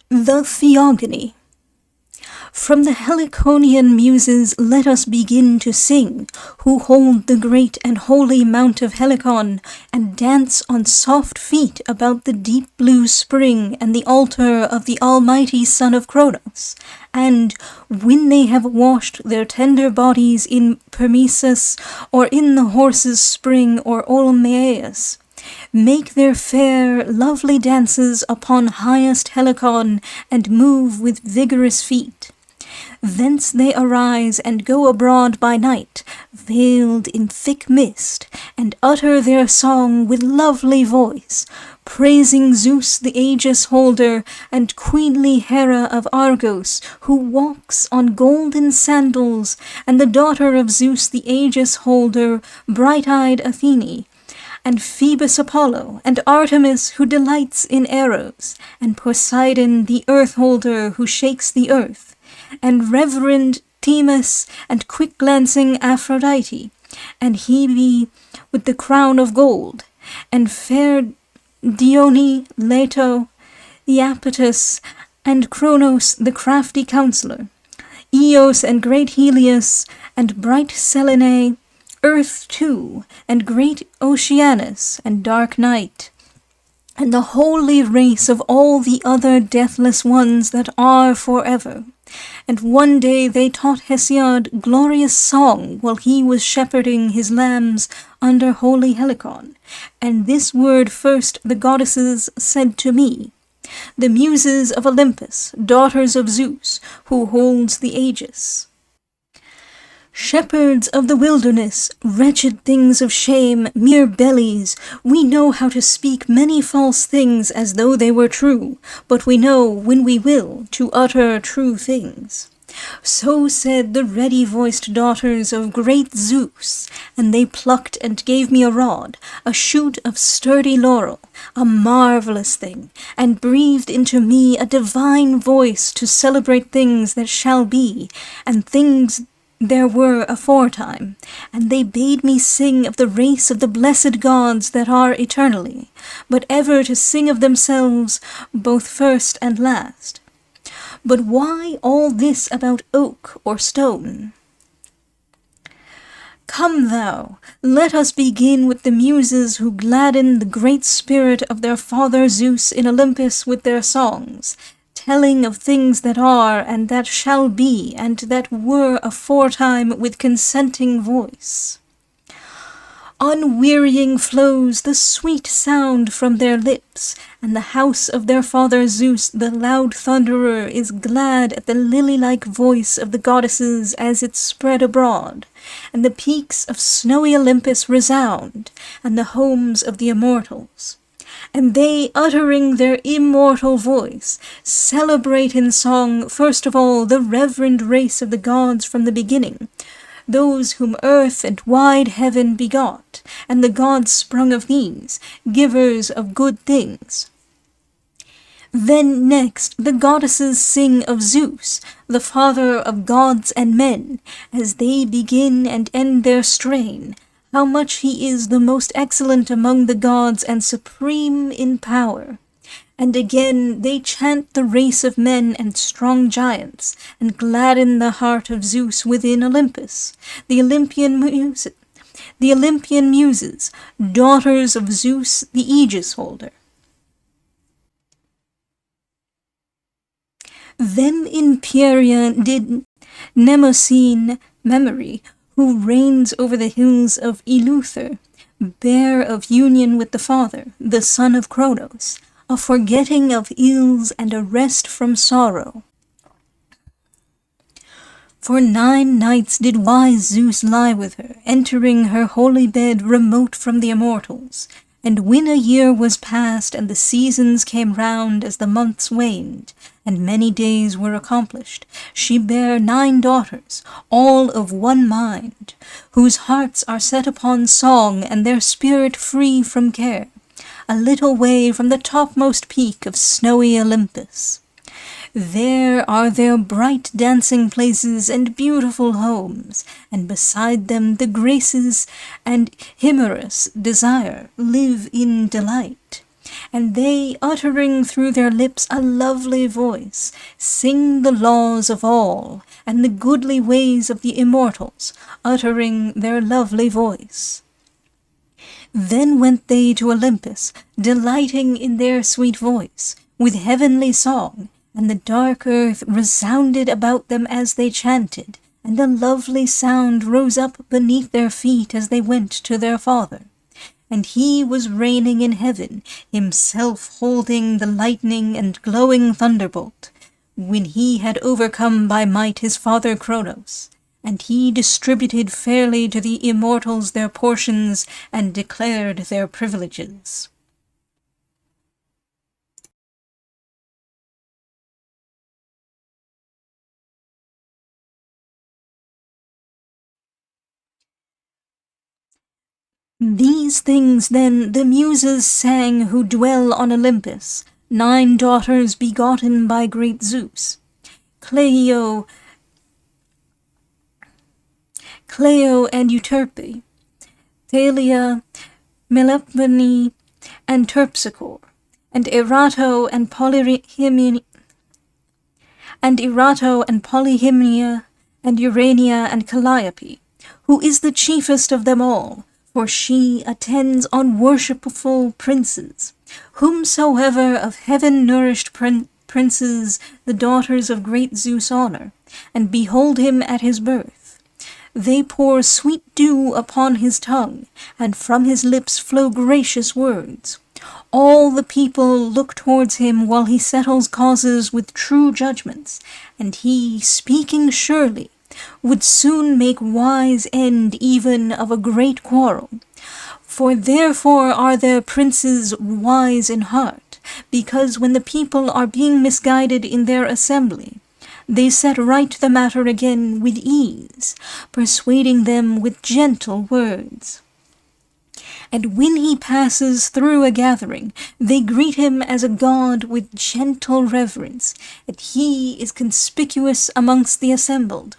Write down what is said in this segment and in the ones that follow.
The Theogony. From the Heliconian muses let us begin to sing, who hold the great and holy Mount of Helicon, and dance on soft feet about the deep blue spring and the altar of the almighty son of Cronos, and, when they have washed their tender bodies in Permesus, or in the horse's spring or Olmaeus, make their fair, lovely dances upon highest Helicon, and move with vigorous feet. Thence they arise and go abroad by night, veiled in thick mist, and utter their song with lovely voice, praising Zeus the Aegis holder, and queenly Hera of Argos, who walks on golden sandals, and the daughter of Zeus the Aegis holder, bright-eyed Athene, and Phoebus Apollo, and Artemis who delights in arrows, and Poseidon the earth-holder who shakes the earth, and reverend Themis, and quick-glancing Aphrodite, and Hebe with the crown of gold, and fair Dione, Leto, Iapetus, and Cronos the crafty counselor, Eos and great Helios, and bright Selene, Earth too, and great Oceanus, and dark Night, and the holy race of all the other deathless ones that are forever. And one day they taught Hesiod glorious song while he was shepherding his lambs under holy Helicon. And this word first the goddesses said to me, the muses of Olympus, daughters of Zeus, who holds the Aegis. Shepherds of the wilderness, wretched things of shame, mere bellies, we know how to speak many false things as though they were true, but we know, when we will, to utter true things. So said the ready-voiced daughters of great Zeus, and they plucked and gave me a rod, a shoot of sturdy laurel, a marvelous thing, and breathed into me a divine voice to celebrate things that shall be, and things there were aforetime, and they bade me sing of the race of the blessed gods that are eternally, but ever to sing of themselves, both first and last. But why all this about oak or stone? Come thou, let us begin with the muses who gladden the great spirit of their father Zeus in Olympus with their songs, telling of things that are, and that shall be, and that were aforetime with consenting voice. Unwearying flows the sweet sound from their lips, and the house of their father Zeus, the loud thunderer, is glad at the lily-like voice of the goddesses as it spread abroad, and the peaks of snowy Olympus resound, and the homes of the immortals. And they, uttering their immortal voice, celebrate in song, first of all, the reverend race of the gods from the beginning, those whom earth and wide heaven begot, and the gods sprung of these, givers of good things. Then next the goddesses sing of Zeus, the father of gods and men, as they begin and end their strain, how much he is the most excellent among the gods and supreme in power. And again they chant the race of men and strong giants, and gladden the heart of Zeus within Olympus, the Olympian muses, daughters of Zeus the Aegis holder. Them in Pieria did Mnemosyne Memory, who reigns over the hills of Eleuther, bear of union with the father, the son of Cronos, a forgetting of ills and a rest from sorrow. For 9 nights did wise Zeus lie with her, entering her holy bed remote from the immortals. And when a year was past, and the seasons came round as the months waned, and many days were accomplished, she bare 9 daughters, all of one mind, whose hearts are set upon song, and their spirit free from care, a little way from the topmost peak of snowy Olympus. There are their bright dancing places and beautiful homes, and beside them the Graces and Himerus Desire live in delight. and they, uttering through their lips a lovely voice, sing the laws of all, and the goodly ways of the immortals, uttering their lovely voice. Then went they to Olympus, delighting in their sweet voice, with heavenly song, and the dark earth resounded about them as they chanted, and a lovely sound rose up beneath their feet as they went to their Father. And he was reigning in heaven, himself holding the lightning and glowing thunderbolt, when he had overcome by might his father Kronos. And he distributed fairly to the immortals their portions, and declared their privileges. These things then the Muses sang who dwell on Olympus, 9 daughters begotten by great Zeus, Cleo and Euterpe, Thalia, Melpomene, and Terpsichore, and Erato and Polyhymnia, and Urania and Calliope, who is the chiefest of them all, for she attends on worshipful princes, whomsoever of heaven-nourished princes the daughters of great Zeus honor, and behold him at his birth. They pour sweet dew upon his tongue, and from his lips flow gracious words. All the people look towards him while he settles causes with true judgments, and he, speaking surely, would soon make wise end even of a great quarrel. For therefore are their princes wise in heart, because when the people are being misguided in their assembly, they set right the matter again with ease, persuading them with gentle words. And when he passes through a gathering, they greet him as a god with gentle reverence, and he is conspicuous amongst the assembled.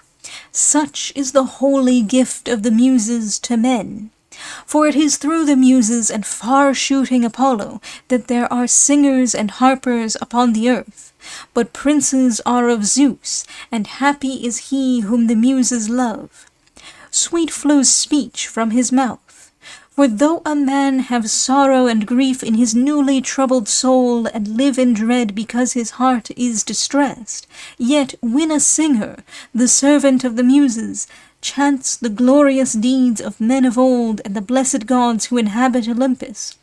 Such is the holy gift of the Muses to men. For it is through the Muses and far-shooting Apollo that there are singers and harpers upon the earth. But princes are of Zeus, and happy is he whom the Muses love. Sweet flows speech from his mouth. For though a man have sorrow and grief in his newly troubled soul, and live in dread because his heart is distressed, yet when a singer, the servant of the Muses, chants the glorious deeds of men of old and the blessed gods who inhabit Olympus,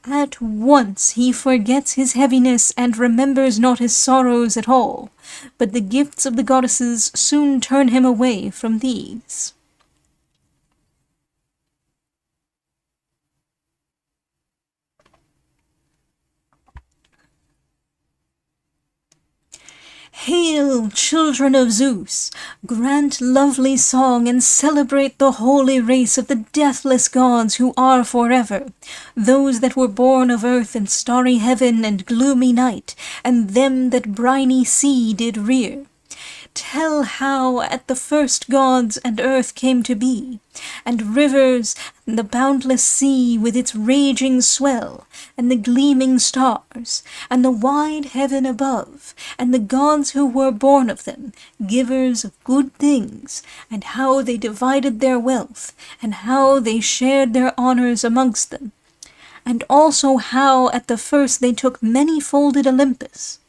at once he forgets his heaviness and remembers not his sorrows at all, but the gifts of the goddesses soon turn him away from these. Hail, children of Zeus! Grant lovely song and celebrate the holy race of the deathless gods who are forever, those that were born of earth and starry heaven and gloomy night, and them that briny sea did rear. Tell how at the first gods and earth came to be, and rivers, and the boundless sea with its raging swell, and the gleaming stars, and the wide heaven above, and the gods who were born of them, givers of good things, and how they divided their wealth, and how they shared their honors amongst them, and also how at the first they took many-folded Olympus.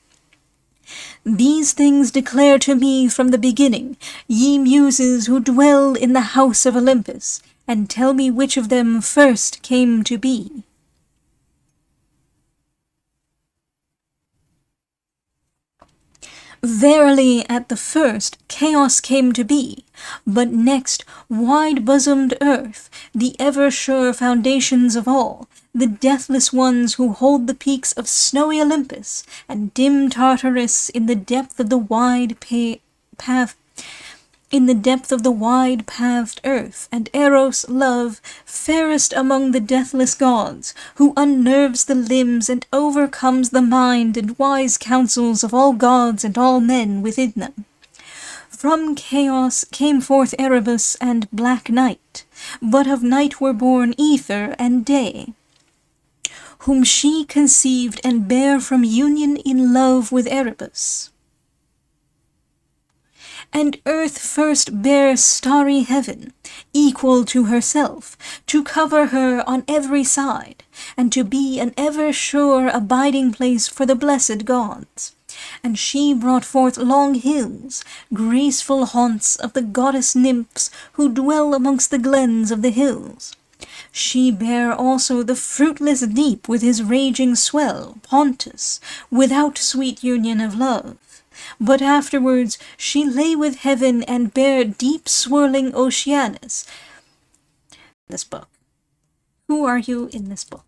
These things declare to me from the beginning, ye Muses who dwell in the house of Olympus, and tell me which of them first came to be. Verily, at the first, chaos came to be, but next, wide-bosomed earth, the ever-sure foundations of all, the deathless ones who hold the peaks of snowy Olympus, and dim Tartarus in the depth of the wide-pathed earth, and Eros, love, fairest among the deathless gods, who unnerves the limbs and overcomes the mind and wise counsels of all gods and all men within them. From chaos came forth Erebus and black night, but of night were born ether and day. whom she conceived and bare from union in love with Erebus. And earth first bare starry heaven, equal to herself, to cover her on every side, and to be an ever sure abiding place for the blessed gods. And she brought forth long hills, graceful haunts of the goddess nymphs who dwell amongst the glens of the hills. She bare also the fruitless deep with his raging swell, Pontus, without sweet union of love. But afterwards she lay with heaven and bare deep swirling Oceanus. This book. Who are you in this book?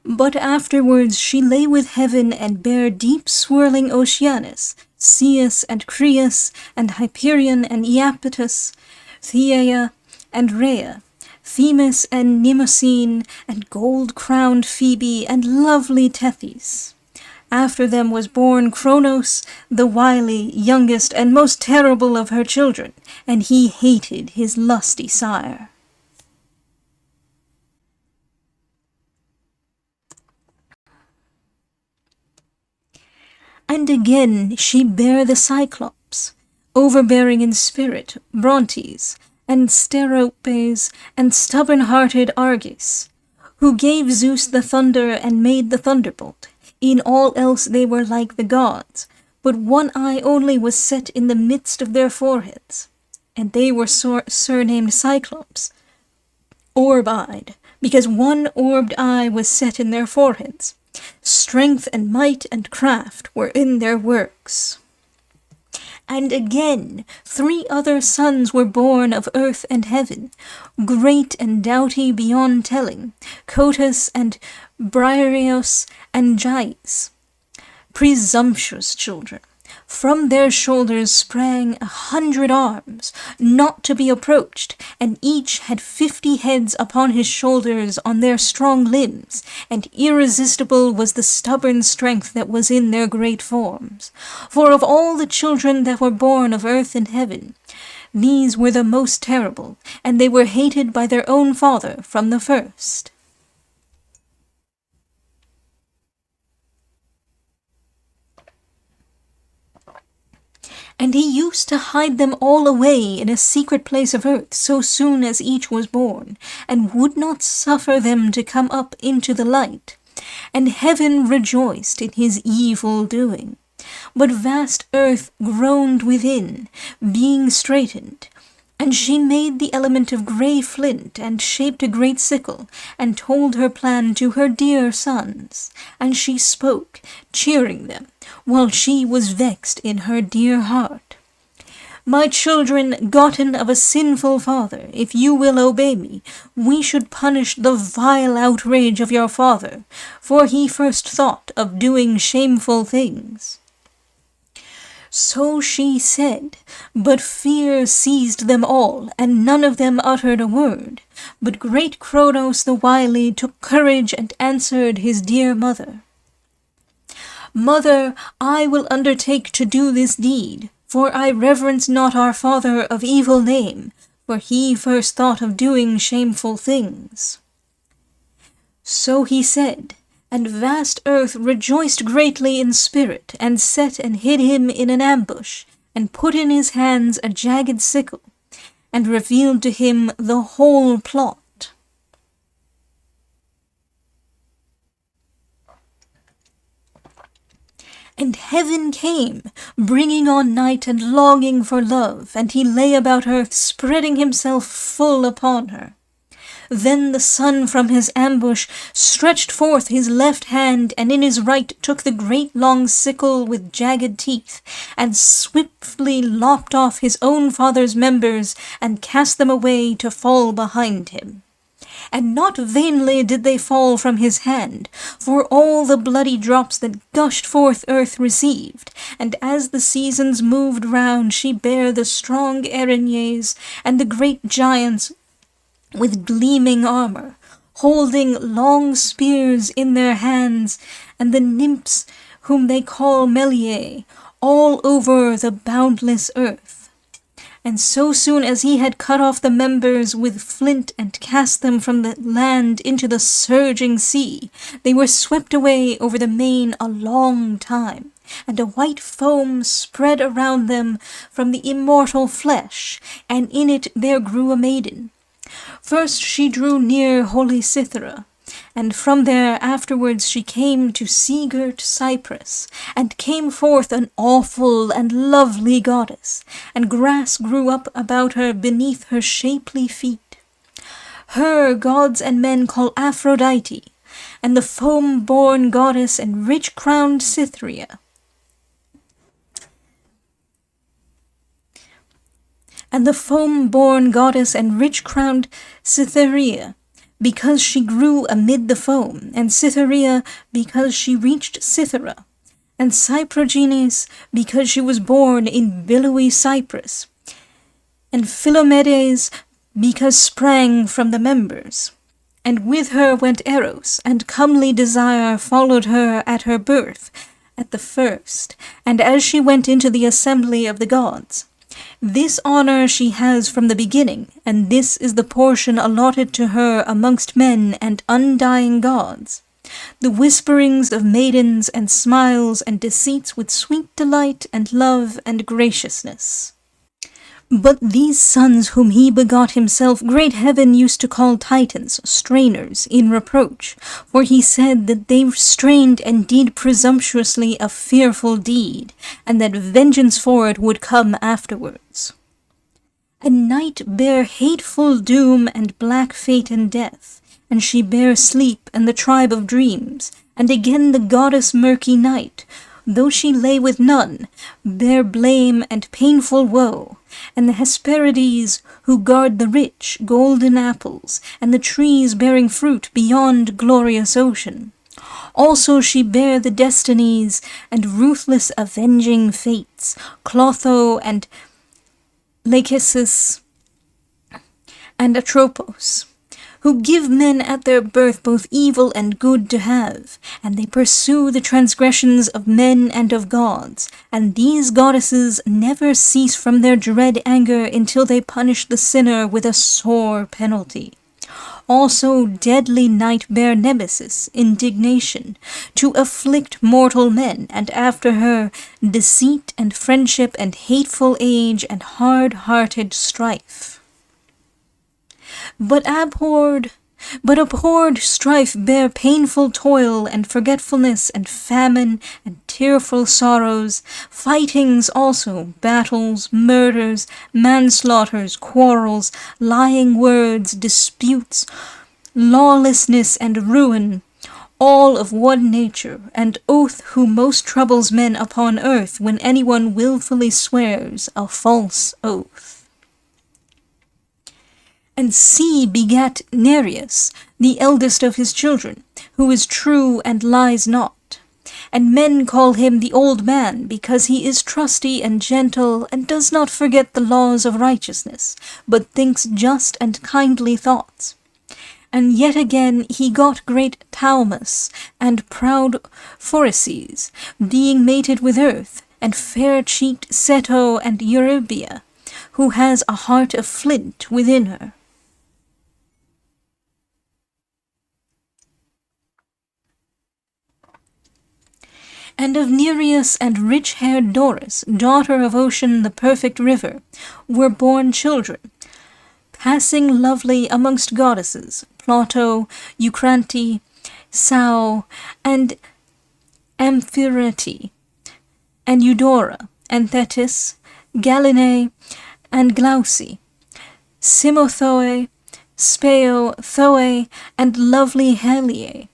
But afterwards she lay with heaven and bare deep swirling Oceanus, Ceus and Creus, and Hyperion and Iapetus, Theia and Rhea, Themis and Mnemosyne, and gold-crowned Phoebe, and lovely Tethys. After them was born Cronos, the wily, youngest, and most terrible of her children, and he hated his lusty sire. And again she bare the Cyclops, overbearing in spirit, Brontes, and Steropes, and stubborn-hearted Argus, who gave Zeus the thunder and made the thunderbolt. In all else they were like the gods, but one eye only was set in the midst of their foreheads, and they were surnamed Cyclops, orb-eyed, because one orbed eye was set in their foreheads. Strength and might and craft were in their works. And again 3 other sons were born of earth and heaven, great and doughty beyond telling, Cotus and Briareus and Gyes, presumptuous children. From their shoulders sprang 100 arms, not to be approached, and each had 50 heads upon his shoulders on their strong limbs, and irresistible was the stubborn strength that was in their great forms. For of all the children that were born of earth and heaven, these were the most terrible, and they were hated by their own father from the first. And he used to hide them all away in a secret place of earth so soon as each was born, and would not suffer them to come up into the light. And heaven rejoiced in his evil doing. But vast earth groaned within, being straitened. And she made the element of grey flint, and shaped a great sickle, and told her plan to her dear sons. And she spoke, cheering them, while she was vexed in her dear heart. My children, gotten of a sinful father, if you will obey me, we should punish the vile outrage of your father, for he first thought of doing shameful things. So she said, but fear seized them all, and none of them uttered a word. But great Cronos the wily took courage and answered his dear mother. Mother, I will undertake to do this deed, for I reverence not our father of evil name, for he first thought of doing shameful things. So he said, and vast earth rejoiced greatly in spirit, and set and hid him in an ambush, and put in his hands a jagged sickle, and revealed to him the whole plot. And heaven came, bringing on night and longing for love, and he lay about earth, spreading himself full upon her. Then the sun from his ambush stretched forth his left hand, and in his right took the great long sickle with jagged teeth, and swiftly lopped off his own father's members, and cast them away to fall behind him. And not vainly did they fall from his hand, for all the bloody drops that gushed forth earth received, and as the seasons moved round she bare the strong Erinyes, and the great giants with gleaming armor, holding long spears in their hands, and the nymphs whom they call Meliae, all over the boundless earth. And so soon as he had cut off the members with flint and cast them from the land into the surging sea, they were swept away over the main a long time, and a white foam spread around them from the immortal flesh, and in it there grew a maiden. First she drew near holy Cythera, and from there afterwards she came to sea-girt Cyprus, and came forth an awful and lovely goddess, and grass grew up about her beneath her shapely feet. Her gods and men call Aphrodite, and the foam-born goddess and rich-crowned Cytherea. And the foam-born goddess and rich-crowned Cytherea, because she grew amid the foam, and Cytherea, because she reached Cythera, and Cyprogenes, because she was born in billowy Cyprus, and Philomedes, because sprang from the members. And with her went Eros, and comely Desire followed her at her birth, at the first, and as she went into the assembly of the gods. This honor she has from the beginning, and this is the portion allotted to her amongst men and undying gods. The whisperings of maidens and smiles and deceits with sweet delight and love and graciousness. But these sons whom he begot himself, great heaven used to call Titans, strainers, in reproach, for he said that they strained and did presumptuously a fearful deed, and that vengeance for it would come afterwards. And night bare hateful doom and black fate and death, and she bare sleep and the tribe of dreams, and again the goddess murky night, though she lay with none, bare blame and painful woe, and the Hesperides who guard the rich golden apples, and the trees bearing fruit beyond glorious ocean. Also she bare the destinies and ruthless avenging fates, Clotho and Lachesis and Atropos, who give men at their birth both evil and good to have, and they pursue the transgressions of men and of gods, and these goddesses never cease from their dread anger until they punish the sinner with a sore penalty. Also deadly night bare Nemesis, indignation, to afflict mortal men, and after her deceit and friendship and hateful age and hard-hearted strife. But abhorred strife bare painful toil and forgetfulness and famine and tearful sorrows, fightings also, battles, murders, manslaughters, quarrels, lying words, disputes, lawlessness and ruin, all of one nature, and oath who most troubles men upon earth when anyone wilfully swears a false oath. And Sea begat Nereus, the eldest of his children, who is true and lies not. And men call him the old man, because he is trusty and gentle, and does not forget the laws of righteousness, but thinks just and kindly thoughts. And yet again he got great Thaumas, and proud Phoricys, being mated with earth, and fair-cheeked Ceto and Eurybia, who has a heart of flint within her. And of Nereus and rich-haired Doris, daughter of Ocean the perfect river, were born children, passing lovely amongst goddesses, Plato, Eucrante, Sao, and Amphitrite, and Eudora, and Thetis, Galinae, and Glauce, Simothoe, Speo, Thoe, and lovely Heliae,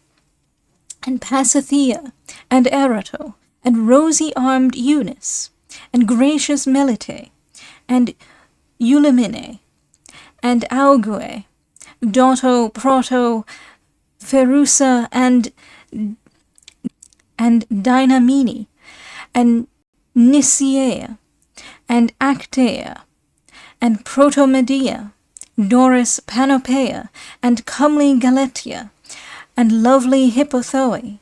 and Pasithea, and Erato, and rosy-armed Eunice, and gracious Melite, and Eulymene, and Augue, Doto, Proto, Pherusa, and Dynamene, and Nicaea, and Actea, and Protomedea, Doris Panopea, and comely Galatea, and lovely Hippothoe,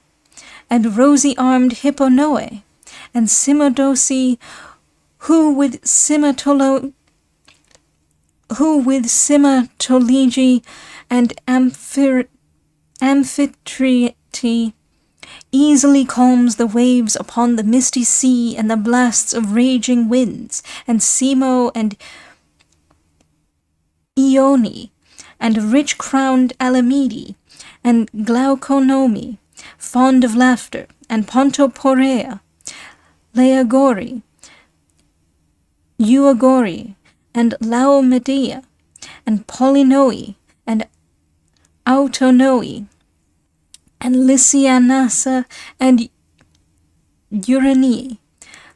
and rosy-armed Hipponoe, and Cimodoce, who with who with Cimatology and Amphitrite easily calms the waves upon the misty sea and the blasts of raging winds, and Simo and Ione, and rich-crowned Alamede, and Glauconomi, fond of laughter, and Pontoporea, Leagori, Euagori, and Laomedea, and Polynoi, and Autonoi, and Lysianassa, and Uranie,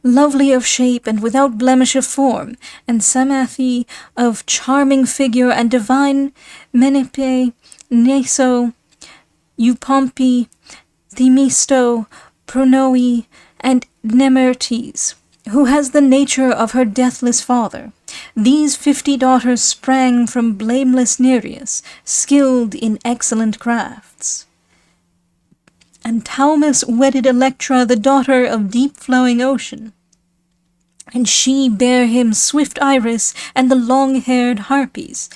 lovely of shape and without blemish of form, and Samathe of charming figure, and divine Menippe, Neso, Eupompe, Themisto, Pronoi, and Nemertes, who has the nature of her deathless father. These 50 daughters sprang from blameless Nereus, skilled in excellent crafts. And Thaumas wedded Electra, the daughter of deep-flowing ocean. And she bare him swift Iris and the long-haired Harpies,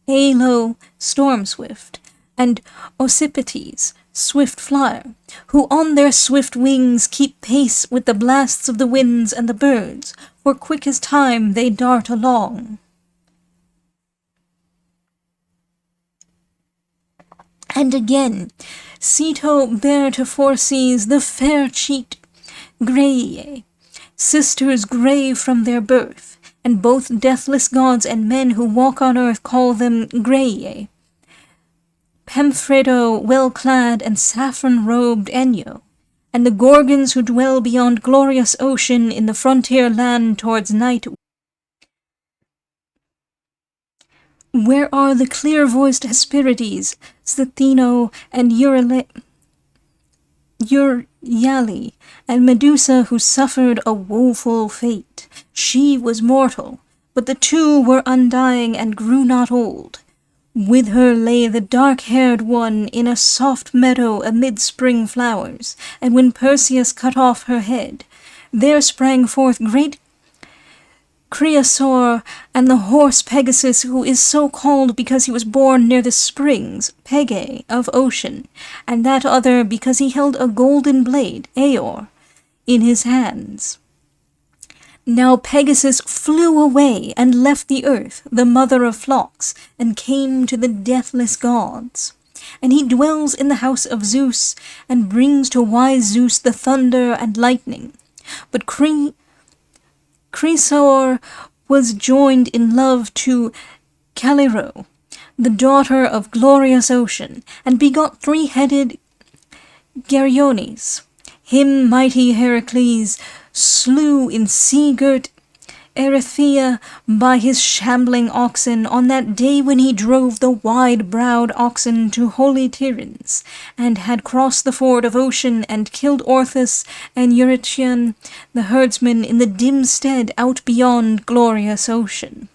Aelo, storm-swift, and Ocypetes, swift flyer, who on their swift wings keep pace with the blasts of the winds and the birds, for quick as time they dart along. And again, Ceto bare to Phorcys the fair-cheeked Graeae, sisters grey from their birth, and both deathless gods and men who walk on earth call them Graeae. Pemphredo well-clad and saffron-robed Enyo, and the Gorgons who dwell beyond glorious ocean in the frontier land towards night, where are the clear-voiced Hesperides, Stheno, and Euryale, and Medusa who suffered a woeful fate. She was mortal, but the two were undying and grew not old. With her lay the dark-haired one in a soft meadow amid spring flowers, and when Perseus cut off her head, there sprang forth great Creosaur, and the horse Pegasus, who is so called because he was born near the springs, Pegae, of ocean, and that other because he held a golden blade, Aor, in his hands. Now Pegasus flew away and left the earth, the mother of flocks, and came to the deathless gods. And he dwells in the house of Zeus, and brings to wise Zeus the thunder and lightning. But Chrysaor was joined in love to Caliro, the daughter of glorious ocean, and begot 3-headed Geryones. Him mighty Heracles slew in sea-girt Erythea by his shambling oxen on that day when he drove the wide-browed oxen to holy Tiryns, and had crossed the ford of ocean and killed Orthus and Eurytion, the herdsman, in the dim stead out beyond glorious ocean.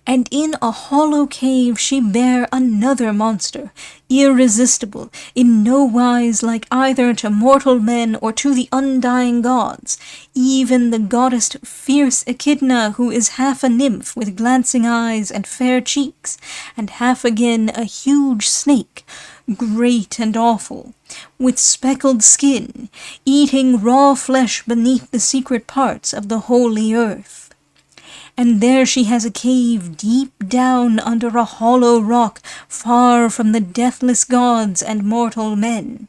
And in a hollow cave she bare another monster, irresistible, in no wise like either to mortal men or to the undying gods, even the goddess fierce Echidna, who is half a nymph with glancing eyes and fair cheeks, and half again a huge snake, great and awful, with speckled skin, eating raw flesh beneath the secret parts of the holy earth. And there she has a cave deep down under a hollow rock, far from the deathless gods and mortal men.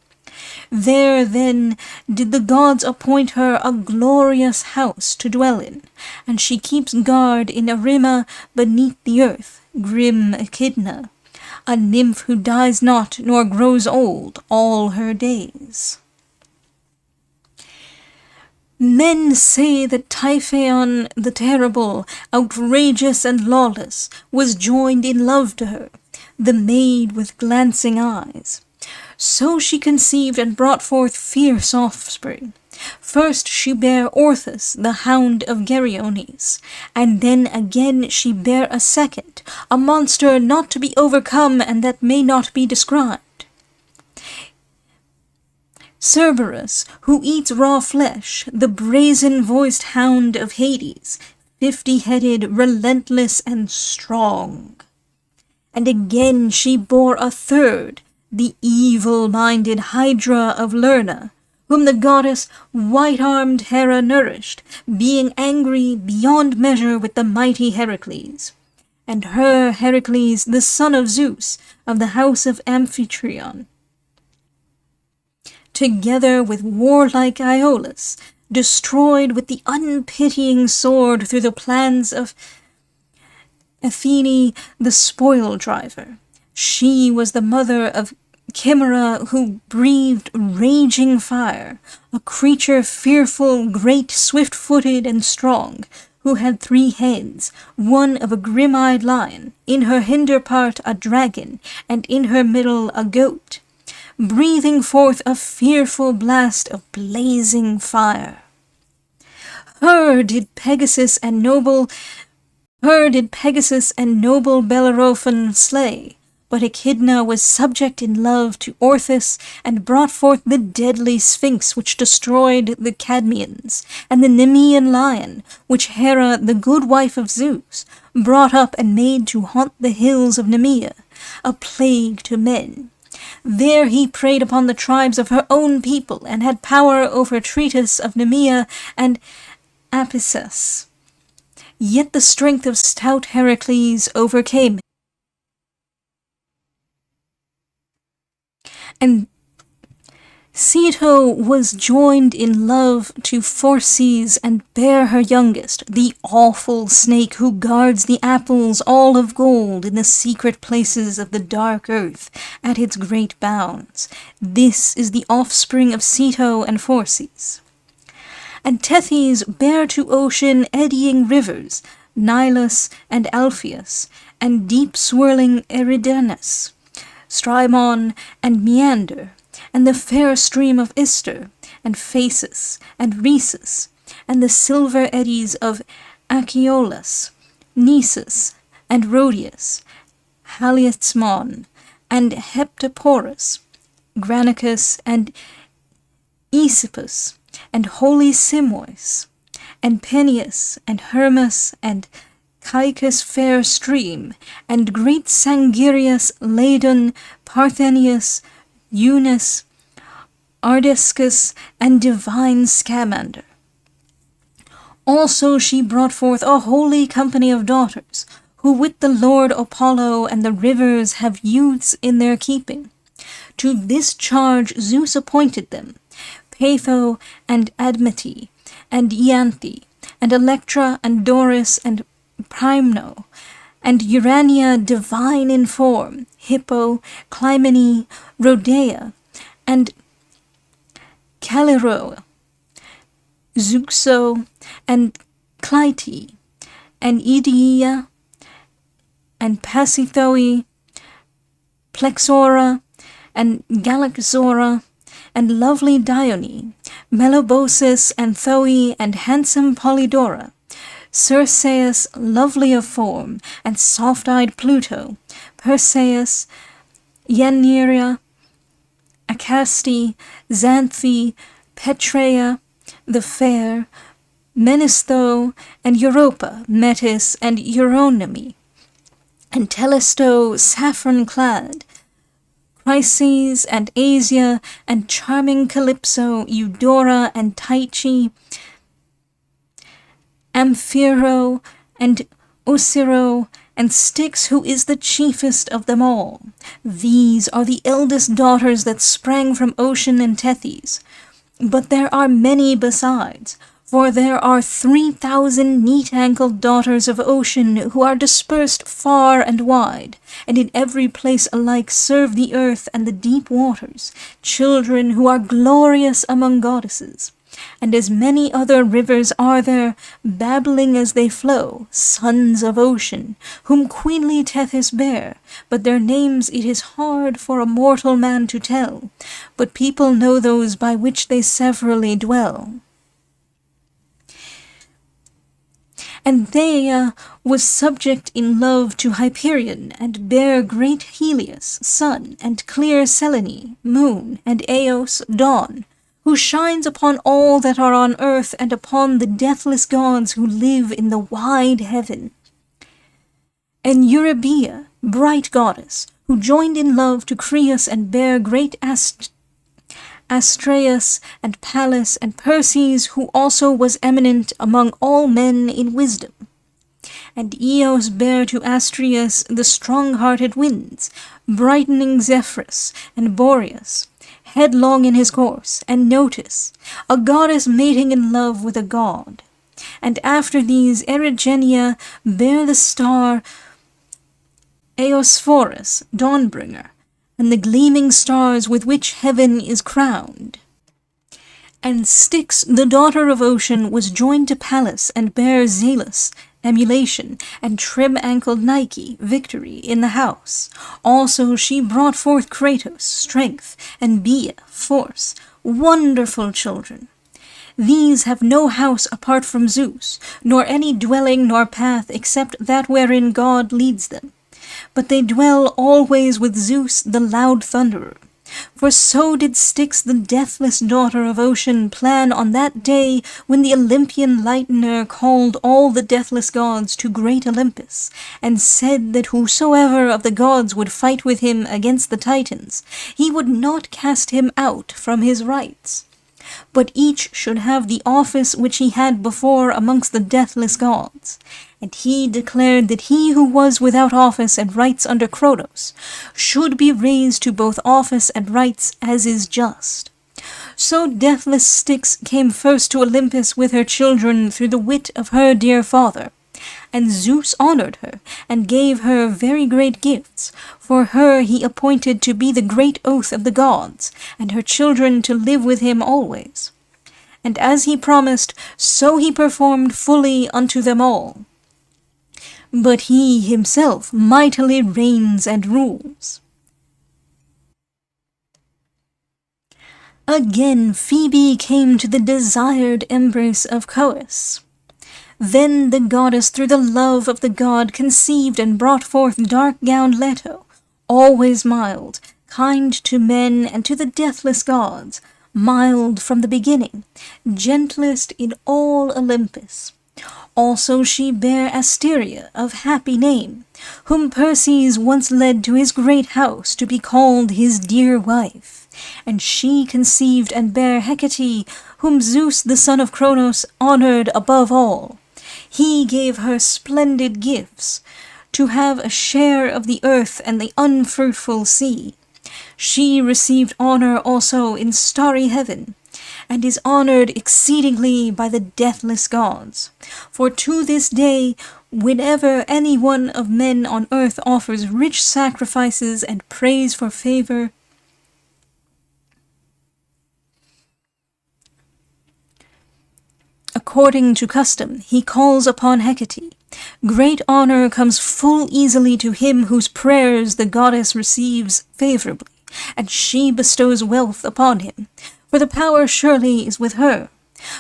There, then, did the gods appoint her a glorious house to dwell in, and she keeps guard in Arima beneath the earth, grim Echidna, a nymph who dies not nor grows old all her days. Men say that Typhaon the terrible, outrageous and lawless, was joined in love to her, the maid with glancing eyes. So she conceived and brought forth fierce offspring. First she bare Orthus, the hound of Geryones, and then again she bare a second, a monster not to be overcome and that may not be described. Cerberus, who eats raw flesh, the brazen-voiced hound of Hades, 50-headed, relentless, and strong. And again she bore a third, the evil-minded Hydra of Lerna, whom the goddess white-armed Hera nourished, being angry beyond measure with the mighty Heracles. And her Heracles, the son of Zeus, of the house of Amphitryon, together with warlike Iolaus, destroyed with the unpitying sword through the plans of Athene, the spoil-driver. She was the mother of Chimera, who breathed raging fire, a creature fearful, great, swift-footed, and strong, who had 3 heads, one of a grim-eyed lion, in her hinder part a dragon, and in her middle a goat, breathing forth a fearful blast of blazing fire. Her did Pegasus and noble Bellerophon slay, but Echidna was subject in love to Orthus, and brought forth the deadly Sphinx which destroyed the Cadmeans, and the Nemean lion, which Hera, the good wife of Zeus, brought up and made to haunt the hills of Nemea, a plague to men. There he preyed upon the tribes of her own people, and had power over Tretus of Nemea and Apicus. Yet the strength of stout Heracles overcame him. And Ceto was joined in love to Phorcys, and bare her youngest, the awful snake who guards the apples all of gold in the secret places of the dark earth at its great bounds. This is the offspring of Ceto and Phorcys. And Tethys bare to ocean eddying rivers, Nilus and Alpheus, and deep-swirling Eridanus, Strymon and Meander, and the fair stream of Ister, and Phasis, and Rhesus, and the silver eddies of Achelous, Nisus, and Rhodius, Haliasmon, and Heptaporus, Granicus, and Aesopus, and holy Simois, and Peneus, and Hermus, and Caicus fair stream, and great Sangirius, Ladon, Parthenius, Eunice, Ardiscus, and divine Scamander. Also she brought forth a holy company of daughters, who with the Lord Apollo and the rivers have youths in their keeping. To this charge Zeus appointed them, Patho and Admete, and Ianthe, and Electra, and Doris, and Primno, and Urania divine in form, Hippo, Clymene, Rhodea, and Calliroe, Zeuxo, and Clytie, and Idaea, and Pasithoe, Plexora, and Galaxora, and lovely Dione, Melobosus, and Thoe, and handsome Polydora, Circeus, lovely of form, and soft-eyed Pluto, Perseus, Ianeira, Acaste, Xanthe, Petrea, the fair, Menestho, and Europa, Metis, and Euronome, and Telesto, saffron-clad, Chryses, and Asia, and charming Calypso, Eudora, and Tyche, Amphiro, and Ocero, and Styx, who is the chiefest of them all. These are the eldest daughters that sprang from Ocean and Tethys. But there are many besides, for there are 3,000 neat-ankled daughters of Ocean, who are dispersed far and wide, and in every place alike serve the earth and the deep waters, children who are glorious among goddesses. And as many other rivers are there, babbling as they flow, sons of Ocean, whom queenly Tethys bare, but their names it is hard for a mortal man to tell, but people know those by which they severally dwell. And Theia was subject in love to Hyperion, and bare great Helios, sun, and clear Selene, moon, and Eos, dawn, who shines upon all that are on earth and upon the deathless gods who live in the wide heaven. And Eurybia, bright goddess, who joined in love to Creus and bare great Astraeus and Pallas and Perses, who also was eminent among all men in wisdom. And Eos bare to Astraeus the strong-hearted winds, brightening Zephyrus and Boreas, headlong in his course, and Notus, a goddess mating in love with a god. And after these Erigenia bare the star Eosphorus, dawnbringer, and the gleaming stars with which heaven is crowned. And Styx, the daughter of Ocean, was joined to Pallas, and bare Zelus, emulation, and trim-ankled Nike, victory, in the house. Also she brought forth Kratos, strength, and Bia, force, wonderful children. These have no house apart from Zeus, nor any dwelling nor path except that wherein God leads them. But they dwell always with Zeus the loud thunderer. For so did Styx, the deathless daughter of Ocean, plan on that day when the Olympian lightener called all the deathless gods to great Olympus, and said that whosoever of the gods would fight with him against the Titans, he would not cast him out from his rights, but each should have the office which he had before amongst the deathless gods. And he declared that he who was without office and rights under Cronos should be raised to both office and rights as is just. So deathless Styx came first to Olympus with her children through the wit of her dear father. And Zeus honored her, and gave her very great gifts. For her he appointed to be the great oath of the gods, and her children to live with him always. And as he promised, so he performed fully unto them all. But he himself mightily reigns and rules. Again Phoebe came to the desired embrace of Coeus. Then the goddess through the love of the god conceived and brought forth dark-gowned Leto, always mild, kind to men and to the deathless gods, mild from the beginning, gentlest in all Olympus. Also she bare Asteria, of happy name, whom Perses once led to his great house to be called his dear wife. And she conceived and bare Hecate, whom Zeus the son of Cronos honored above all. He gave her splendid gifts, to have a share of the earth and the unfruitful sea. She received honor also in starry heaven, and is honored exceedingly by the deathless gods. For to this day, whenever any one of men on earth offers rich sacrifices and prays for favor, according to custom, he calls upon Hecate. Great honor comes full easily to him whose prayers the goddess receives favorably, and she bestows wealth upon him. For the power surely is with her.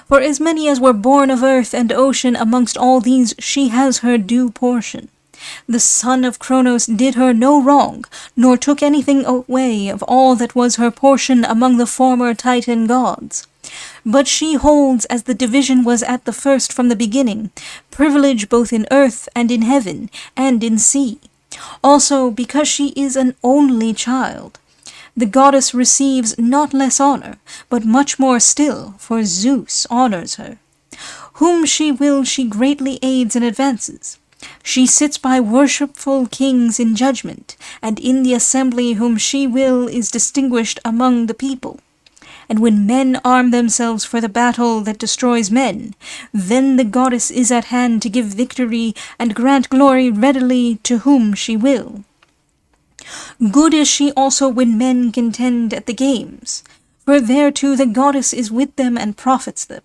For as many as were born of earth and ocean, amongst all these she has her due portion. The son of Cronos did her no wrong, nor took anything away of all that was her portion among the former Titan gods. But she holds, as the division was at the first from the beginning, privilege both in earth and in heaven and in sea. Also, because she is an only child, the goddess receives not less honor, but much more still, for Zeus honors her. Whom she will she greatly aids and advances. She sits by worshipful kings in judgment, and in the assembly whom she will is distinguished among the people. And when men arm themselves for the battle that destroys men, then the goddess is at hand to give victory and grant glory readily to whom she will. Good is she also when men contend at the games, for thereto the goddess is with them and profits them.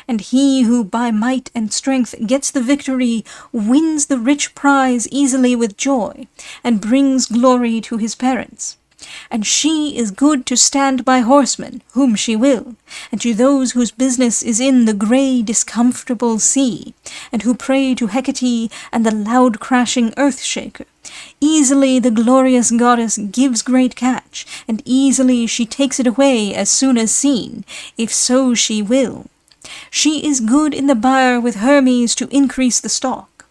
And he who by might and strength gets the victory wins the rich prize easily with joy, and brings glory to his parents. And she is good to stand by horsemen, whom she will, and to those whose business is in the grey discomfortable sea, and who pray to Hecate and the loud crashing earth-shaker, Easily the glorious goddess gives great catch, and easily she takes it away as soon as seen, if so she will. She is good in the byre with Hermes to increase the stock.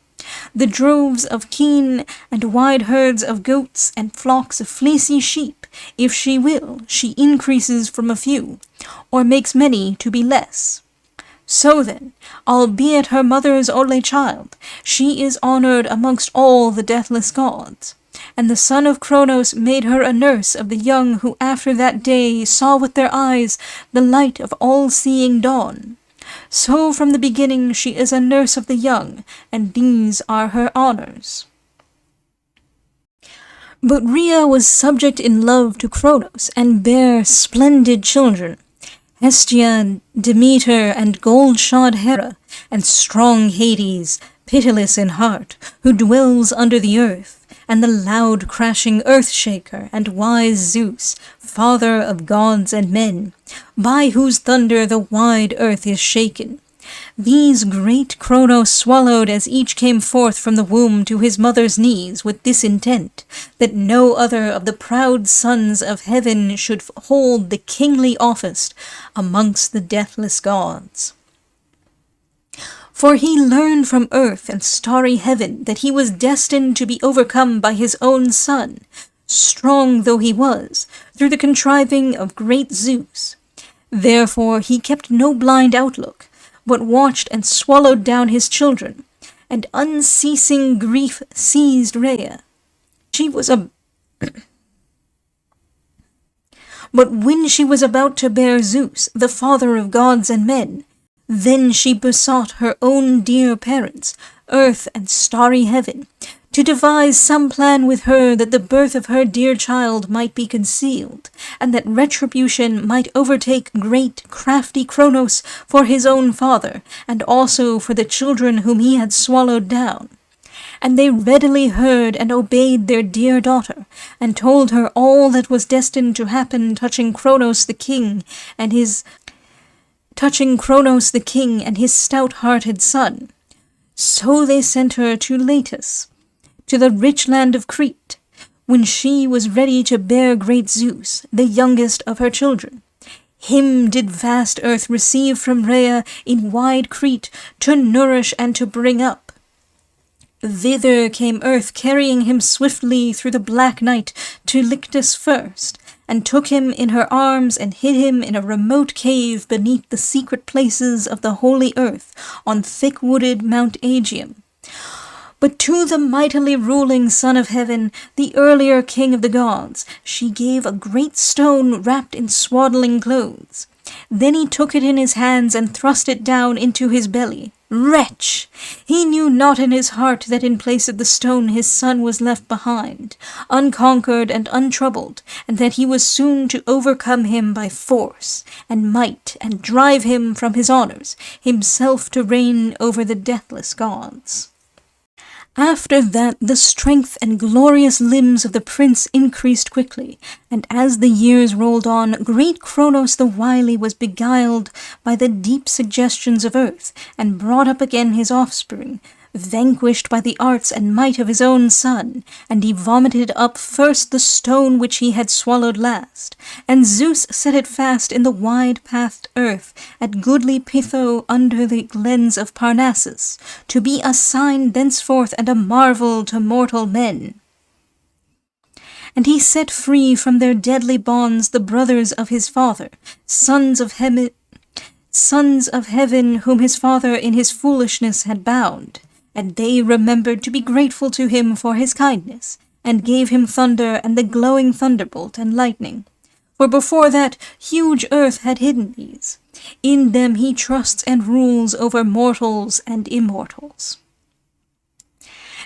The droves of keen and wide herds of goats and flocks of fleecy sheep, if she will, she increases from a few, or makes many to be less. So then, albeit her mother's only child, she is honoured amongst all the deathless gods. And the son of Cronos made her a nurse of the young who after that day saw with their eyes the light of all-seeing dawn. So from the beginning she is a nurse of the young, and these are her honours. But Rhea was subject in love to Cronos, and bare splendid children, Hesiod, Demeter, and gold-shod Hera, and strong Hades, pitiless in heart, who dwells under the earth, and the loud-crashing earth-shaker, and wise Zeus, father of gods and men, by whose thunder the wide earth is shaken. These great Cronos swallowed as each came forth from the womb to his mother's knees with this intent, that no other of the proud sons of heaven should hold the kingly office amongst the deathless gods. For he learned from earth and starry heaven that he was destined to be overcome by his own son, strong though he was, through the contriving of great Zeus. Therefore he kept no blind outlook, but watched and swallowed down his children, and unceasing grief seized Rhea. But when she was about to bear Zeus, the father of gods and men, then she besought her own dear parents, earth and starry heaven, to devise some plan with her that the birth of her dear child might be concealed, and that retribution might overtake great crafty Cronos for his own father, and also for the children whom he had swallowed down. And they readily heard and obeyed their dear daughter, and told her all that was destined to happen touching Cronos the king and his stout-hearted son. So they sent her to Leitus, to the rich land of Crete, when she was ready to bear great Zeus, the youngest of her children. Him did vast earth receive from Rhea in wide Crete to nourish and to bring up. Thither came earth carrying him swiftly through the black night to Lyctus first, and took him in her arms and hid him in a remote cave beneath the secret places of the holy earth on thick-wooded Mount Aegeum. But to the mightily ruling Son of Heaven, the earlier king of the gods, she gave a great stone wrapped in swaddling clothes. Then he took it in his hands and thrust it down into his belly. Wretch! He knew not in his heart that in place of the stone his son was left behind, unconquered and untroubled, and that he was soon to overcome him by force and might, and drive him from his honours, himself to reign over the deathless gods. After that the strength and glorious limbs of the prince increased quickly, and as the years rolled on, great Cronos the wily was beguiled by the deep suggestions of earth, and brought up again his offspring, vanquished by the arts and might of his own son, and he vomited up first the stone which he had swallowed last, and Zeus set it fast in the wide-pathed earth at goodly Pytho under the glens of Parnassus, to be a sign thenceforth and a marvel to mortal men. And he set free from their deadly bonds the brothers of his father, sons of heaven, whom his father in his foolishness had bound. And they remembered to be grateful to him for his kindness, and gave him thunder and the glowing thunderbolt and lightning. For before that, huge earth had hidden these. In them he trusts and rules over mortals and immortals.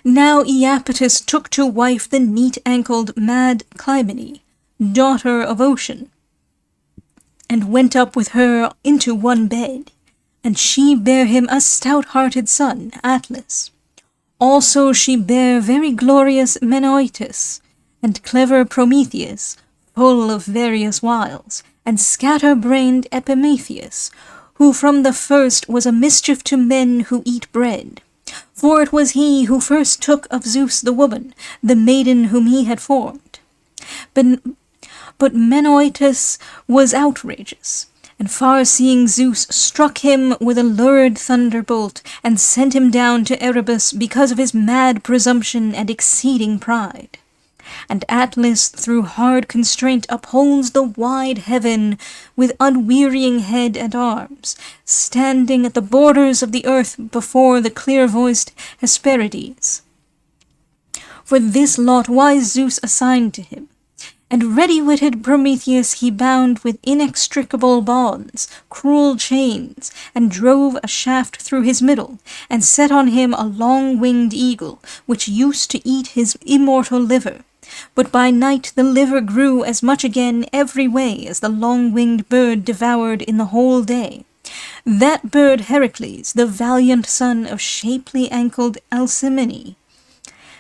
Now Iapetus took to wife the neat-ankled mad Clymene, daughter of Ocean, and went up with her into one bed. And she bare him a stout-hearted son, Atlas. Also she bare very glorious Menoetis, and clever Prometheus, full of various wiles, and scatter-brained Epimetheus, who from the first was a mischief to men who eat bread. For it was he who first took of Zeus the woman, the maiden whom he had formed. But Menœtius was outrageous, and far-seeing Zeus struck him with a lurid thunderbolt, and sent him down to Erebus because of his mad presumption and exceeding pride. And Atlas through hard constraint upholds the wide heaven with unwearying head and arms, standing at the borders of the earth before the clear-voiced Hesperides. For this lot wise Zeus assigned to him, and ready-witted Prometheus he bound with inextricable bonds, cruel chains, and drove a shaft through his middle, and set on him a long-winged eagle, which used to eat his immortal liver. But by night the liver grew as much again every way as the long-winged bird devoured in the whole day. That bird Heracles, the valiant son of shapely-ankled Alcmene,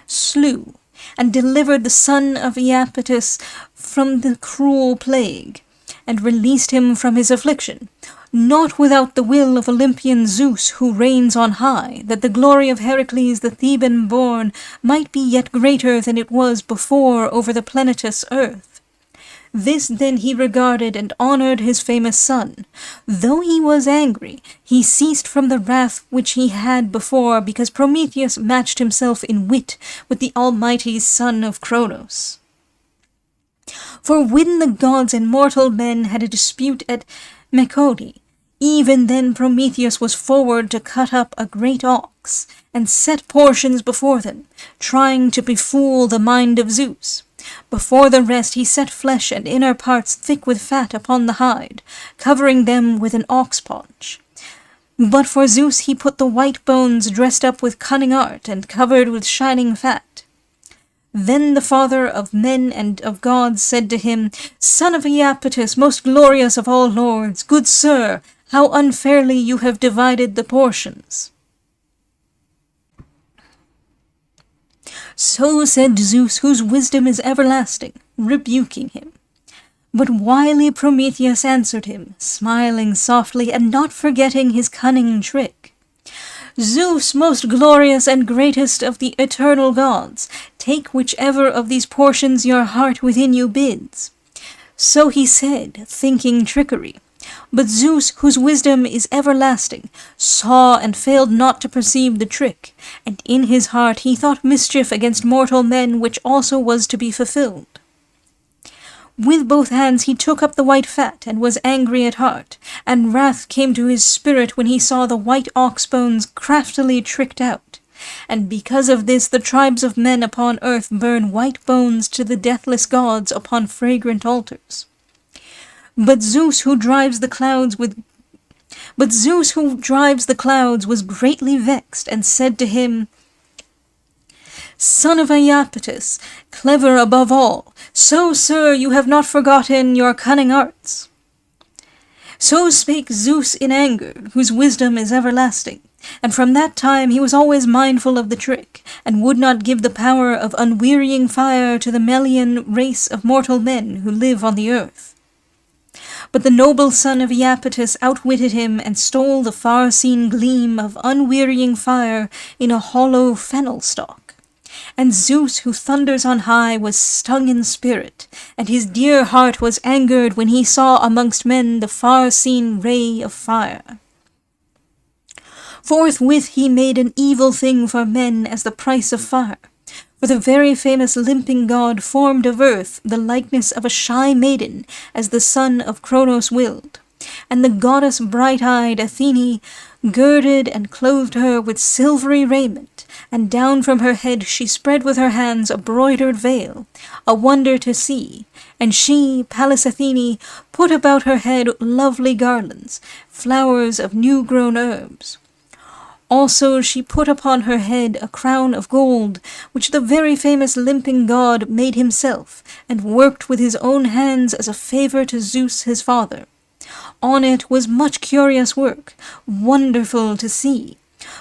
slew, and delivered the son of Iapetus from the cruel plague, and released him from his affliction, not without the will of Olympian Zeus, who reigns on high, that the glory of Heracles the Theban-born might be yet greater than it was before over the plenteous earth. This then he regarded and honored his famous son. Though he was angry, he ceased from the wrath which he had before, because Prometheus matched himself in wit with the almighty son of Cronos. For when the gods and mortal men had a dispute at Mecone, even then Prometheus was forward to cut up a great ox, and set portions before them, trying to befool the mind of Zeus. Before the rest he set flesh and inner parts thick with fat upon the hide, covering them with an ox paunch. But for Zeus he put the white bones dressed up with cunning art, and covered with shining fat. Then the father of men and of gods said to him, "Son of Iapetus, most glorious of all lords, good sir, how unfairly you have divided the portions." So said Zeus, whose wisdom is everlasting, rebuking him. But wily Prometheus answered him, smiling softly, and not forgetting his cunning trick. "Zeus, most glorious and greatest of the eternal gods, take whichever of these portions your heart within you bids." So he said, thinking trickery. But Zeus, whose wisdom is everlasting, saw and failed not to perceive the trick, and in his heart he thought mischief against mortal men, which also was to be fulfilled. With both hands he took up the white fat, and was angry at heart, and wrath came to his spirit when he saw the white ox bones craftily tricked out. And because of this the tribes of men upon earth burn white bones to the deathless gods upon fragrant altars. But Zeus who drives the clouds was greatly vexed, and said to him, "Son of Iapetus, clever above all, so, sir, you have not forgotten your cunning arts." So spake Zeus in anger, whose wisdom is everlasting, and from that time he was always mindful of the trick, and would not give the power of unwearying fire to the Melian race of mortal men who live on the earth. But the noble son of Iapetus outwitted him, and stole the far-seen gleam of unwearying fire in a hollow fennel stalk. And Zeus, who thunders on high, was stung in spirit, and his dear heart was angered when he saw amongst men the far-seen ray of fire. Forthwith he made an evil thing for men as the price of fire. For the very famous limping god formed of earth the likeness of a shy maiden, as the son of Cronos willed. And the goddess bright-eyed Athene girded and clothed her with silvery raiment, and down from her head she spread with her hands a broidered veil, a wonder to see. And she, Pallas Athene, put about her head lovely garlands, flowers of new-grown herbs. Also she put upon her head a crown of gold, which the very famous limping god made himself, and worked with his own hands as a favour to Zeus his father. On it was much curious work, wonderful to see.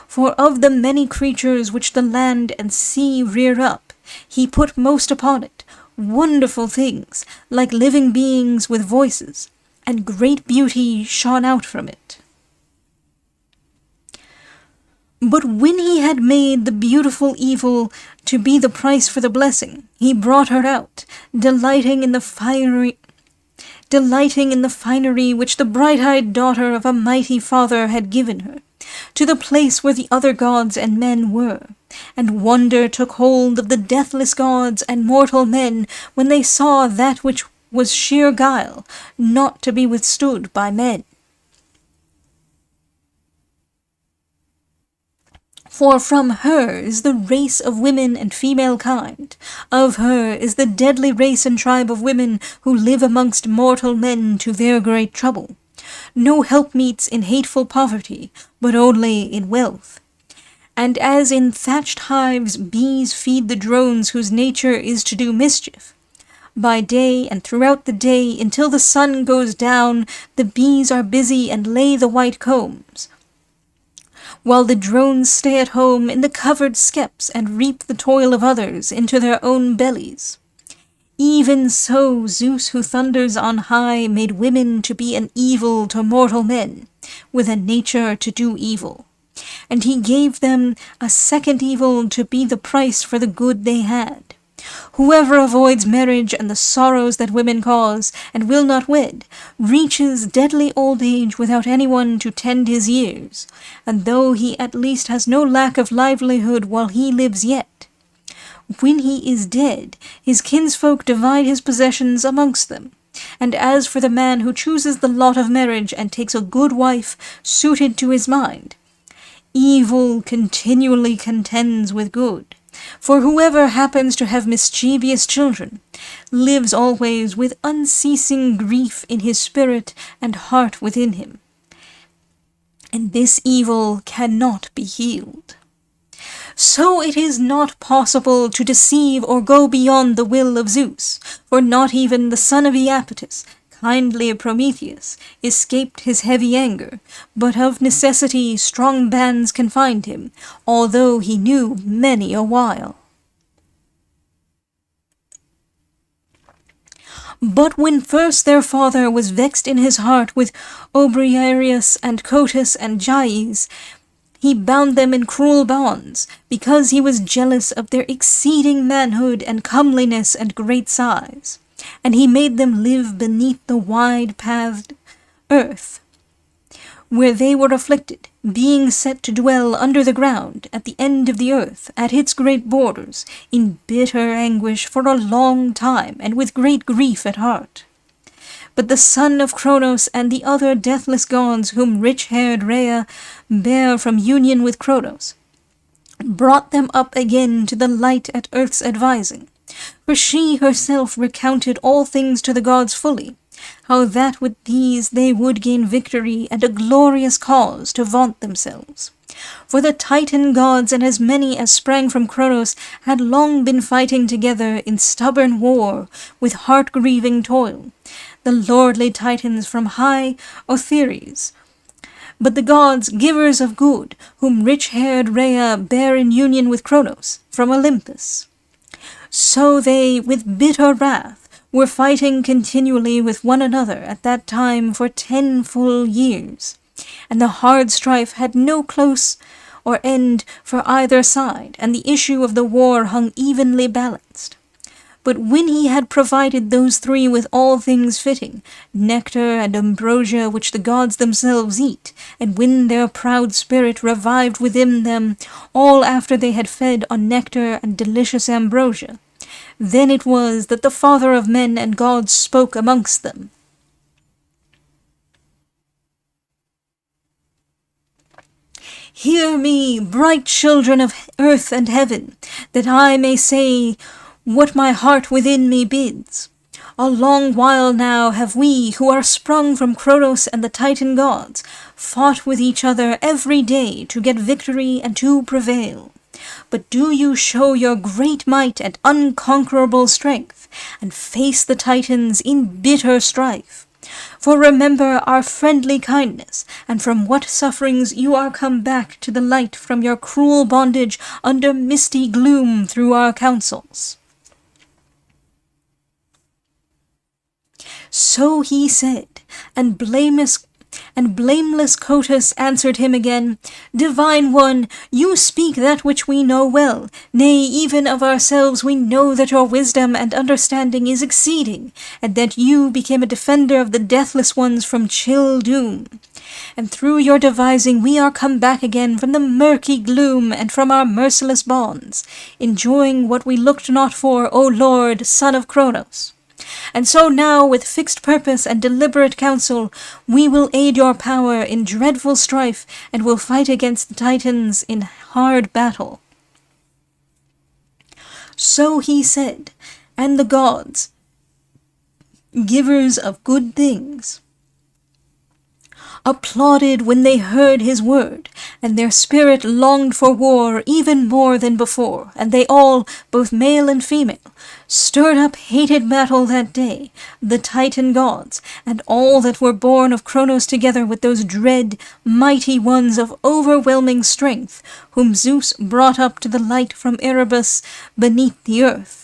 For of the many creatures which the land and sea rear up, he put most upon it, wonderful things, like living beings with voices, and great beauty shone out from it. But when he had made the beautiful evil to be the price for the blessing, he brought her out, delighting in the finery which the bright-eyed daughter of a mighty father had given her, to the place where the other gods and men were. And wonder took hold of the deathless gods and mortal men when they saw that which was sheer guile, not to be withstood by men. For from her is the race of women and female kind. Of her is the deadly race and tribe of women who live amongst mortal men to their great trouble. No helpmeets in hateful poverty, but only in wealth. And as in thatched hives bees feed the drones whose nature is to do mischief, by day and throughout the day until the sun goes down, the bees are busy and lay the white combs, while the drones stay at home in the covered skeps and reap the toil of others into their own bellies. Even so Zeus, who thunders on high, made women to be an evil to mortal men, with a nature to do evil. And he gave them a second evil to be the price for the good they had. Whoever avoids marriage and the sorrows that women cause, and will not wed, reaches deadly old age without anyone to tend his years, and though he at least has no lack of livelihood while he lives yet, when he is dead, his kinsfolk divide his possessions amongst them. And as for the man who chooses the lot of marriage and takes a good wife suited to his mind, evil continually contends with good. For whoever happens to have mischievous children lives always with unceasing grief in his spirit and heart within him, and this evil cannot be healed. So it is not possible to deceive or go beyond the will of Zeus, for not even the son of Iapetus, kindly Prometheus, escaped his heavy anger, but of necessity strong bands confined him, although he knew many a while. But when first their father was vexed in his heart with Obriareus and Cotus and Gyes, he bound them in cruel bonds, because he was jealous of their exceeding manhood and comeliness and great size. And he made them live beneath the wide-pathed earth, where they were afflicted, being set to dwell under the ground, at the end of the earth, at its great borders, in bitter anguish for a long time, and with great grief at heart. But the son of Cronos and the other deathless gods whom rich-haired Rhea bare from union with Cronos, brought them up again to the light at earth's advising. For she herself recounted all things to the gods fully, how that with these they would gain victory and a glorious cause to vaunt themselves. For the Titan gods and as many as sprang from Cronos had long been fighting together in stubborn war with heart-grieving toil, the lordly Titans from high Othyres, but the gods, givers of good, whom rich-haired Rhea bare in union with Cronos, from Olympus. So they, with bitter wrath, were fighting continually with one another at that time for 10 full years, and the hard strife had no close or end for either side, and the issue of the war hung evenly balanced. But when he had provided those three with all things fitting, nectar and ambrosia which the gods themselves eat, and when their proud spirit revived within them, all after they had fed on nectar and delicious ambrosia, then it was that the Father of men and gods spoke amongst them. Hear me, bright children of earth and heaven, that I may say what my heart within me bids. A long while now have we, who are sprung from Cronos and the Titan gods, fought with each other every day to get victory and to prevail. But do you show your great might and unconquerable strength, and face the Titans in bitter strife. For remember our friendly kindness, and from what sufferings you are come back to the light from your cruel bondage under misty gloom through our counsels. So he said, and blameless And blameless Cotus answered him again, Divine One, you speak that which we know well. Nay, even of ourselves we know that your wisdom and understanding is exceeding, and that you became a defender of the deathless ones from chill doom. And through your devising we are come back again from the murky gloom and from our merciless bonds, enjoying what we looked not for, O Lord, son of Cronos. And so now, with fixed purpose and deliberate counsel, we will aid your power in dreadful strife, and will fight against the Titans in hard battle. So he said, and the gods, givers of good things, applauded when they heard his word, and their spirit longed for war even more than before, and they all, both male and female, stirred up hated battle that day, the Titan gods, and all that were born of Cronos together with those dread, mighty ones of overwhelming strength, whom Zeus brought up to the light from Erebus beneath the earth.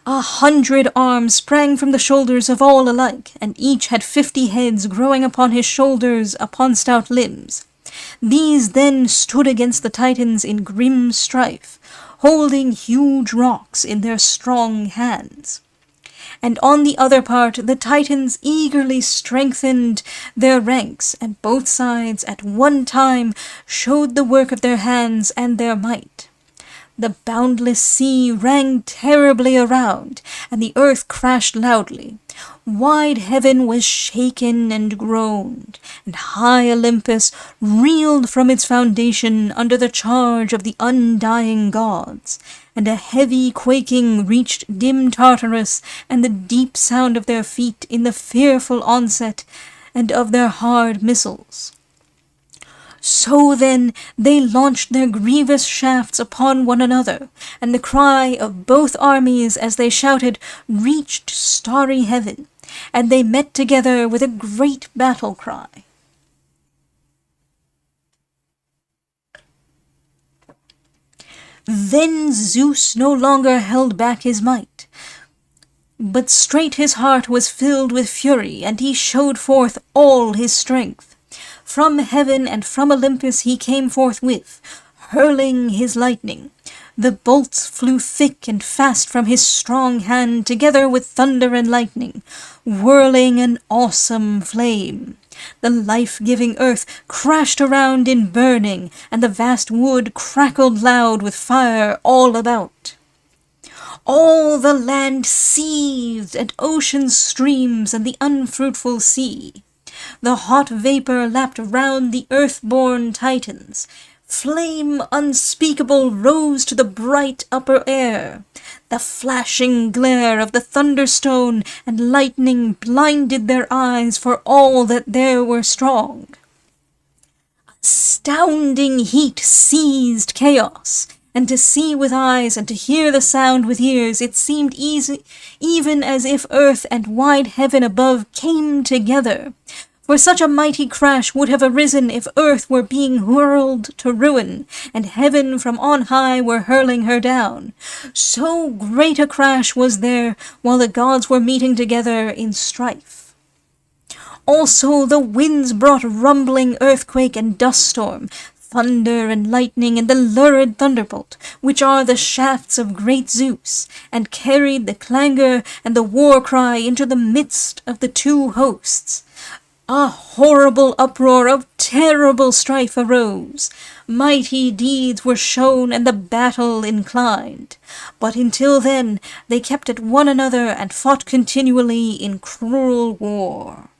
100 arms sprang from the shoulders of all alike, and each had 50 heads growing upon his shoulders upon stout limbs. These then stood against the Titans in grim strife, holding huge rocks in their strong hands. And on the other part the Titans eagerly strengthened their ranks, and both sides at one time showed the work of their hands and their might. The boundless sea rang terribly around, and the earth crashed loudly. Wide heaven was shaken and groaned, and high Olympus reeled from its foundation under the charge of the undying gods, and a heavy quaking reached dim Tartarus, and the deep sound of their feet in the fearful onset, and of their hard missiles. So then they launched their grievous shafts upon one another, and the cry of both armies as they shouted reached starry heaven, and they met together with a great battle cry. Then Zeus no longer held back his might, but straight his heart was filled with fury, and he showed forth all his strength. From heaven and from Olympus he came forthwith, hurling his lightning. The bolts flew thick and fast from his strong hand, together with thunder and lightning, whirling an awesome flame. The life-giving earth crashed around in burning, and the vast wood crackled loud with fire all about. All the land seethed, and ocean's streams, and the unfruitful sea. The hot vapor lapped round the earth-born Titans. Flame unspeakable rose to the bright upper air. The flashing glare of the thunderstone and lightning blinded their eyes for all that there were strong. Astounding heat seized chaos, and to see with eyes and to hear the sound with ears, it seemed easy, even as if earth and wide heaven above came together. For such a mighty crash would have arisen if earth were being whirled to ruin, and heaven from on high were hurling her down. So great a crash was there while the gods were meeting together in strife. Also the winds brought rumbling earthquake and dust storm, thunder and lightning and the lurid thunderbolt, which are the shafts of great Zeus, and carried the clangor and the war cry into the midst of the two hosts. A horrible uproar of terrible strife arose. Mighty deeds were shown, and the battle inclined. But until then they kept at one another and fought continually in cruel war.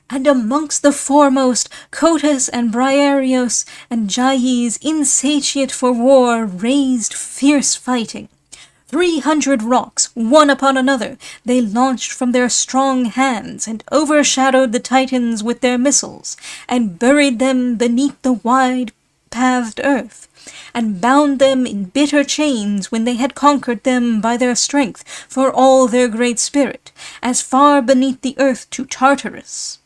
And amongst the foremost, Cotus and Briareos and Gyes, insatiate for war, raised fierce fighting. 300 rocks, one upon another, they launched from their strong hands, and overshadowed the Titans with their missiles, and buried them beneath the wide-pathed earth, and bound them in bitter chains when they had conquered them by their strength, for all their great spirit, as far beneath the earth to Tartarus.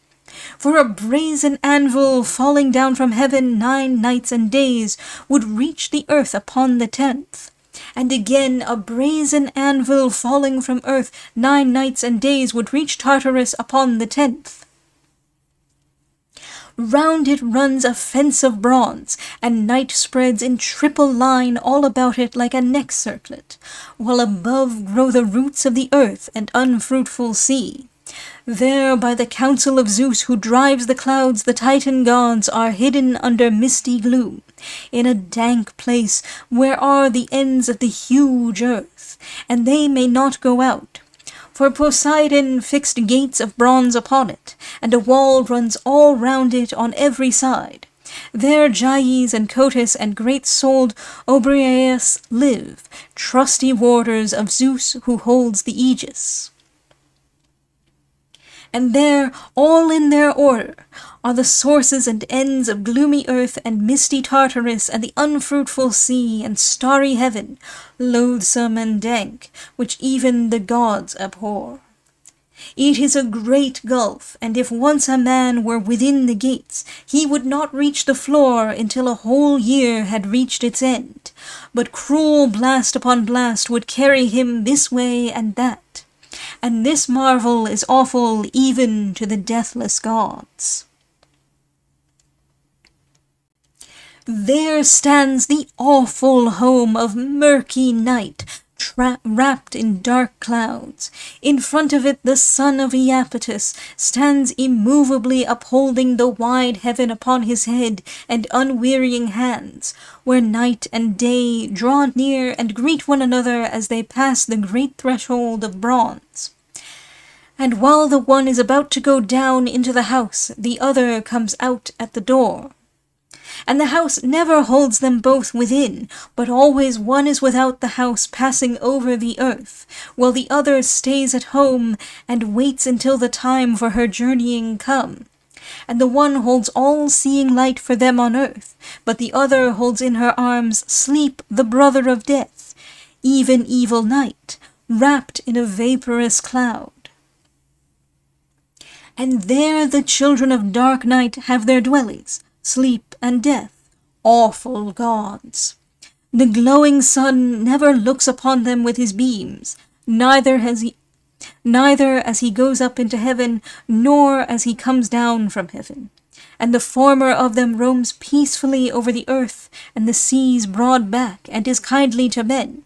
For a brazen anvil falling down from heaven 9 nights and days would reach the earth upon the 10th. And again a brazen anvil falling from earth 9 nights and days would reach Tartarus upon the 10th. Round it runs a fence of bronze, and night spreads in triple line all about it like a neck circlet, while above grow the roots of the earth and unfruitful sea. There by the counsel of Zeus who drives the clouds, the Titan gods are hidden under misty gloom, in a dank place where are the ends of the huge earth, and they may not go out. For Poseidon fixed gates of bronze upon it, and a wall runs all round it on every side. There Gyes and Cotys and great-souled Obriaeus live, trusty warders of Zeus who holds the aegis. And there, all in their order, are the sources and ends of gloomy earth and misty Tartarus and the unfruitful sea and starry heaven, loathsome and dank, which even the gods abhor. It is a great gulf, and if once a man were within the gates, he would not reach the floor until a whole year had reached its end, but cruel blast upon blast would carry him this way and that. And this marvel is awful even to the deathless gods. There stands the awful home of murky night, wrapped in dark clouds. In front of it the son of Iapetus stands immovably upholding the wide heaven upon his head and unwearying hands, where night and day draw near and greet one another as they pass the great threshold of bronze. And while the one is about to go down into the house, the other comes out at the door. And the house never holds them both within, but always one is without the house passing over the earth, while the other stays at home and waits until the time for her journeying come. And the one holds all-seeing light for them on earth, but the other holds in her arms Sleep, the brother of death, even evil night, wrapped in a vaporous cloud. And there the children of dark night have their dwellings, Sleep and Death, awful gods. The glowing sun never looks upon them with his beams, neither as he goes up into heaven, nor as he comes down from heaven. And the former of them roams peacefully over the earth and the sea's broad back, and is kindly to men.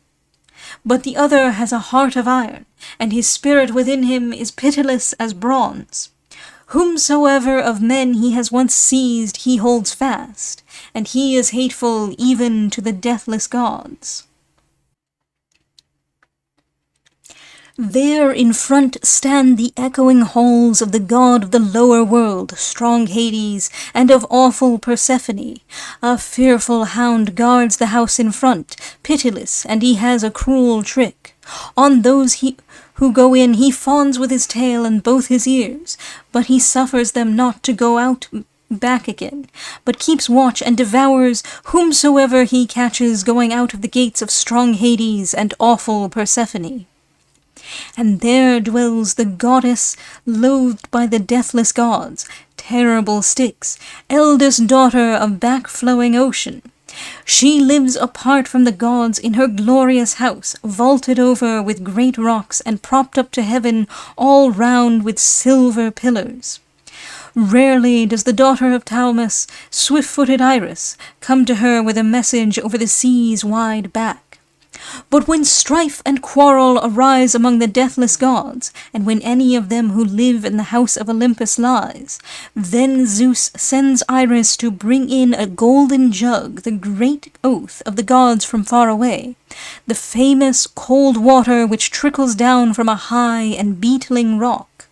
But the other has a heart of iron, and his spirit within him is pitiless as bronze. Whomsoever of men he has once seized he holds fast, and he is hateful even to the deathless gods. There in front stand the echoing halls of the god of the lower world, strong Hades, and of awful Persephone. A fearful hound guards the house in front, pitiless, and he has a cruel trick. On those who go in he fawns with his tail and both his ears, but he suffers them not to go out back again, but keeps watch and devours whomsoever he catches going out of the gates of strong Hades and awful Persephone. And there dwells the goddess loathed by the deathless gods, terrible Styx, eldest daughter of back-flowing ocean. She lives apart from the gods in her glorious house, vaulted over with great rocks and propped up to heaven all round with silver pillars. Rarely does the daughter of Thaumas, swift-footed Iris, come to her with a message over the sea's wide back. But when strife and quarrel arise among the deathless gods, and when any of them who live in the house of Olympus lies, then Zeus sends Iris to bring in a golden jug, the great oath of the gods from far away, the famous cold water which trickles down from a high and beetling rock.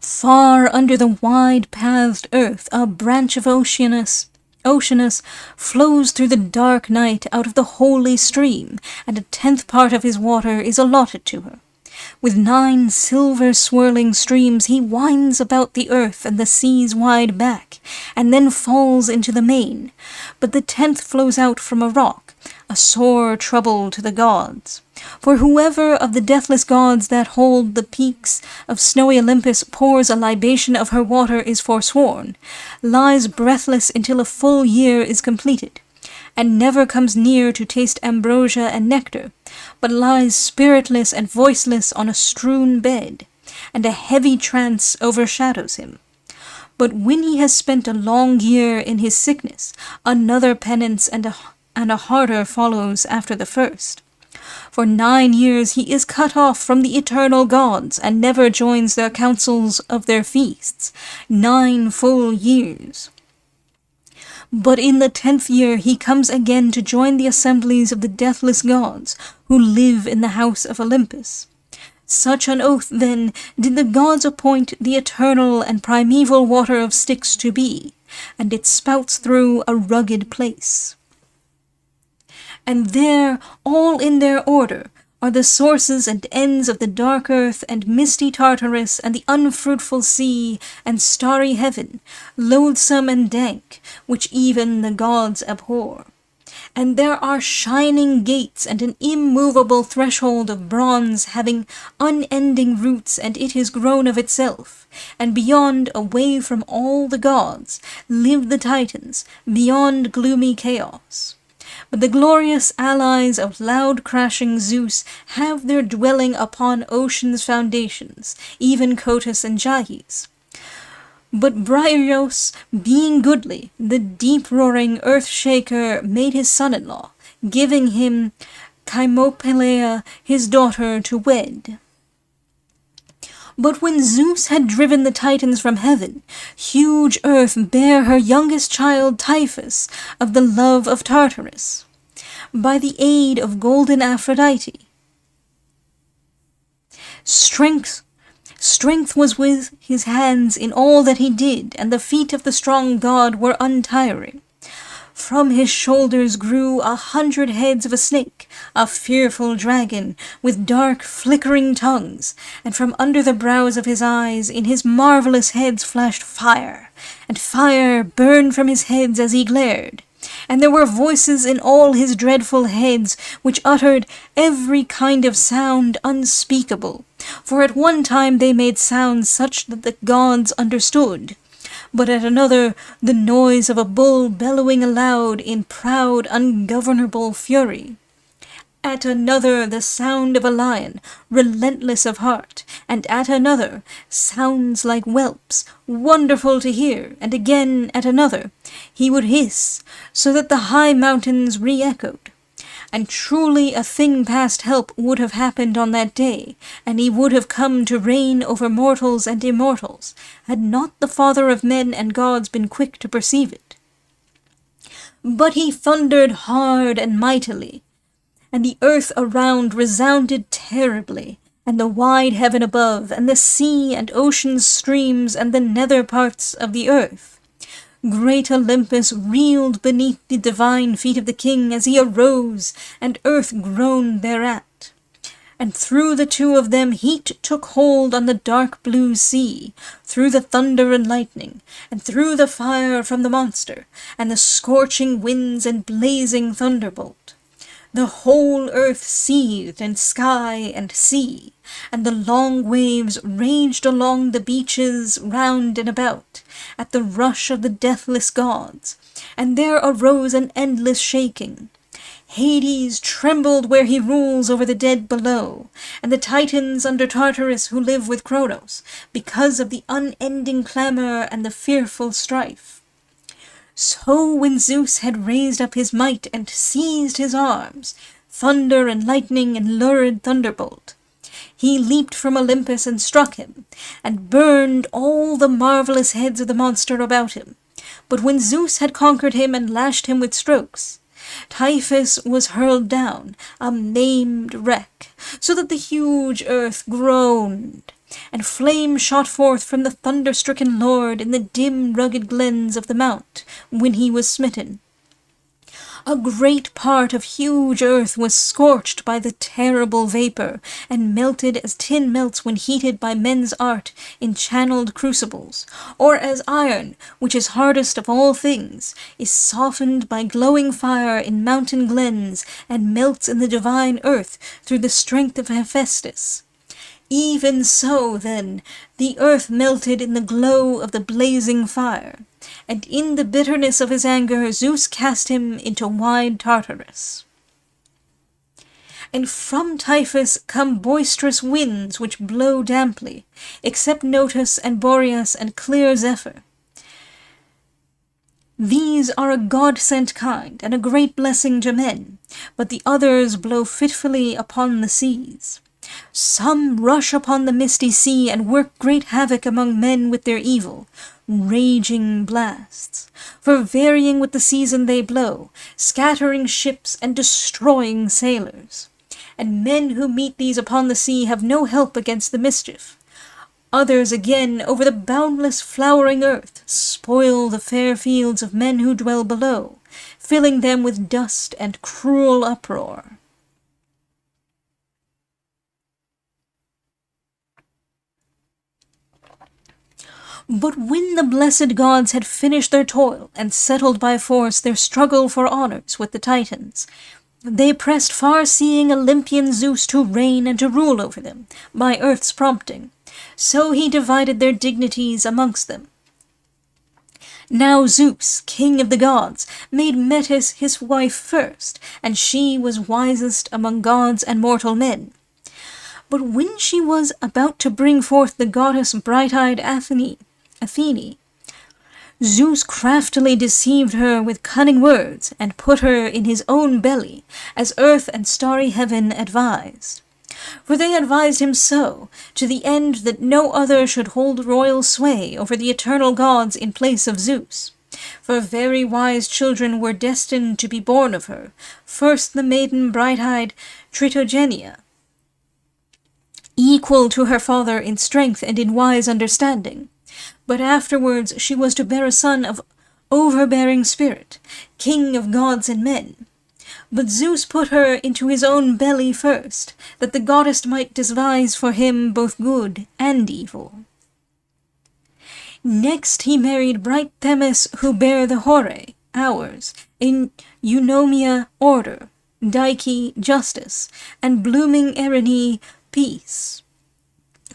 Far under the wide-pathed earth, a branch of Oceanus flows through the dark night out of the holy stream, and 1/10 part of his water is allotted to her. With 9 silver-swirling streams he winds about the earth and the sea's wide back, and then falls into the main. But the 10th flows out from a rock, a sore trouble to the gods. For whoever of the deathless gods that hold the peaks of snowy Olympus pours a libation of her water is forsworn, lies breathless until a full year is completed. and never comes near to taste ambrosia and nectar, but lies spiritless and voiceless on a strewn bed, and a heavy trance overshadows him. But when he has spent a long year in his sickness, another penance and a harder follows after the first. For 9 years he is cut off from the eternal gods, and never joins their councils of their feasts. 9 full years. But in the 10th year he comes again to join the assemblies of the deathless gods, who live in the house of Olympus. Such an oath, then, did the gods appoint the eternal and primeval water of Styx to be, and it spouts through a rugged place. And there, all in their order, are the sources and ends of the dark earth and misty Tartarus and the unfruitful sea and starry heaven, loathsome and dank, which even the gods abhor. And there are shining gates and an immovable threshold of bronze having unending roots, and it is grown of itself. And beyond, away from all the gods, live the Titans, beyond gloomy chaos. But the glorious allies of loud-crashing Zeus have their dwelling upon ocean's foundations, even Cottus and Gyes. But Briareos, being goodly, the deep-roaring earth-shaker, made his son-in-law, giving him Cymopelea, his daughter, to wed. But when Zeus had driven the Titans from heaven, huge earth bare her youngest child Typhus of the love of Tartarus, by the aid of golden Aphrodite. Strength was with his hands in all that he did, and the feet of the strong god were untiring. From his shoulders grew 100 heads of a snake, a fearful dragon, with dark flickering tongues, and from under the brows of his eyes in his marvelous heads flashed fire, and fire burned from his heads as he glared. And there were voices in all his dreadful heads, which uttered every kind of sound unspeakable, for at one time they made sounds such that the gods understood, but at another the noise of a bull bellowing aloud in proud, ungovernable fury. At another the sound of a lion, relentless of heart, and at another sounds like whelps, wonderful to hear, and again at another he would hiss, so that the high mountains re-echoed. And truly a thing past help would have happened on that day, and he would have come to reign over mortals and immortals, had not the father of men and gods been quick to perceive it. But he thundered hard and mightily, and the earth around resounded terribly, and the wide heaven above, and the sea and ocean's streams, and the nether parts of the earth. Great Olympus reeled beneath the divine feet of the king as he arose, and earth groaned thereat. And through the two of them heat took hold on the dark blue sea, through the thunder and lightning, and through the fire from the monster, and the scorching winds and blazing thunderbolt. The whole earth seethed, and sky and sea, and the long waves raged along the beaches round and about, at the rush of the deathless gods, and there arose an endless shaking. Hades trembled where he rules over the dead below, and the Titans under Tartarus who live with Kronos, because of the unending clamor and the fearful strife. So when Zeus had raised up his might and seized his arms, thunder and lightning and lurid thunderbolt, he leaped from Olympus and struck him, and burned all the marvelous heads of the monster about him. But when Zeus had conquered him and lashed him with strokes, Typhus was hurled down, a maimed wreck, so that the huge earth groaned, and flame shot forth from the thunder-stricken lord in the dim rugged glens of the mount, when he was smitten. A great part of huge earth was scorched by the terrible vapor, and melted as tin melts when heated by men's art in channeled crucibles, or as iron, which is hardest of all things, is softened by glowing fire in mountain glens, and melts in the divine earth through the strength of Hephaestus. Even so, then, the earth melted in the glow of the blazing fire, and in the bitterness of his anger Zeus cast him into wide Tartarus. And from Typhus come boisterous winds which blow damply, except Notus and Boreas and clear Zephyr. These are a God-sent kind, and a great blessing to men, but the others blow fitfully upon the seas. Some rush upon the misty sea and work great havoc among men with their evil, raging blasts. For varying with the season they blow, scattering ships and destroying sailors. And men who meet these upon the sea have no help against the mischief. Others again over the boundless flowering earth spoil the fair fields of men who dwell below, filling them with dust and cruel uproar. But when the blessed gods had finished their toil and settled by force their struggle for honors with the Titans, they pressed far-seeing Olympian Zeus to reign and to rule over them, by earth's prompting. So he divided their dignities amongst them. Now Zeus, king of the gods, made Metis his wife first, and she was wisest among gods and mortal men. But when she was about to bring forth the goddess bright-eyed Athene, Zeus craftily deceived her with cunning words, and put her in his own belly, as earth and starry heaven advised. For they advised him so, to the end that no other should hold royal sway over the eternal gods in place of Zeus. For very wise children were destined to be born of her, first the maiden bright-eyed Tritogenia, equal to her father in strength and in wise understanding. But afterwards she was to bear a son of overbearing spirit, king of gods and men. But Zeus put her into his own belly first, that the goddess might devise for him both good and evil. Next he married bright Themis, who bare the Horae, hours, in Eunomia, order, Dike, justice, and blooming Erinne, peace,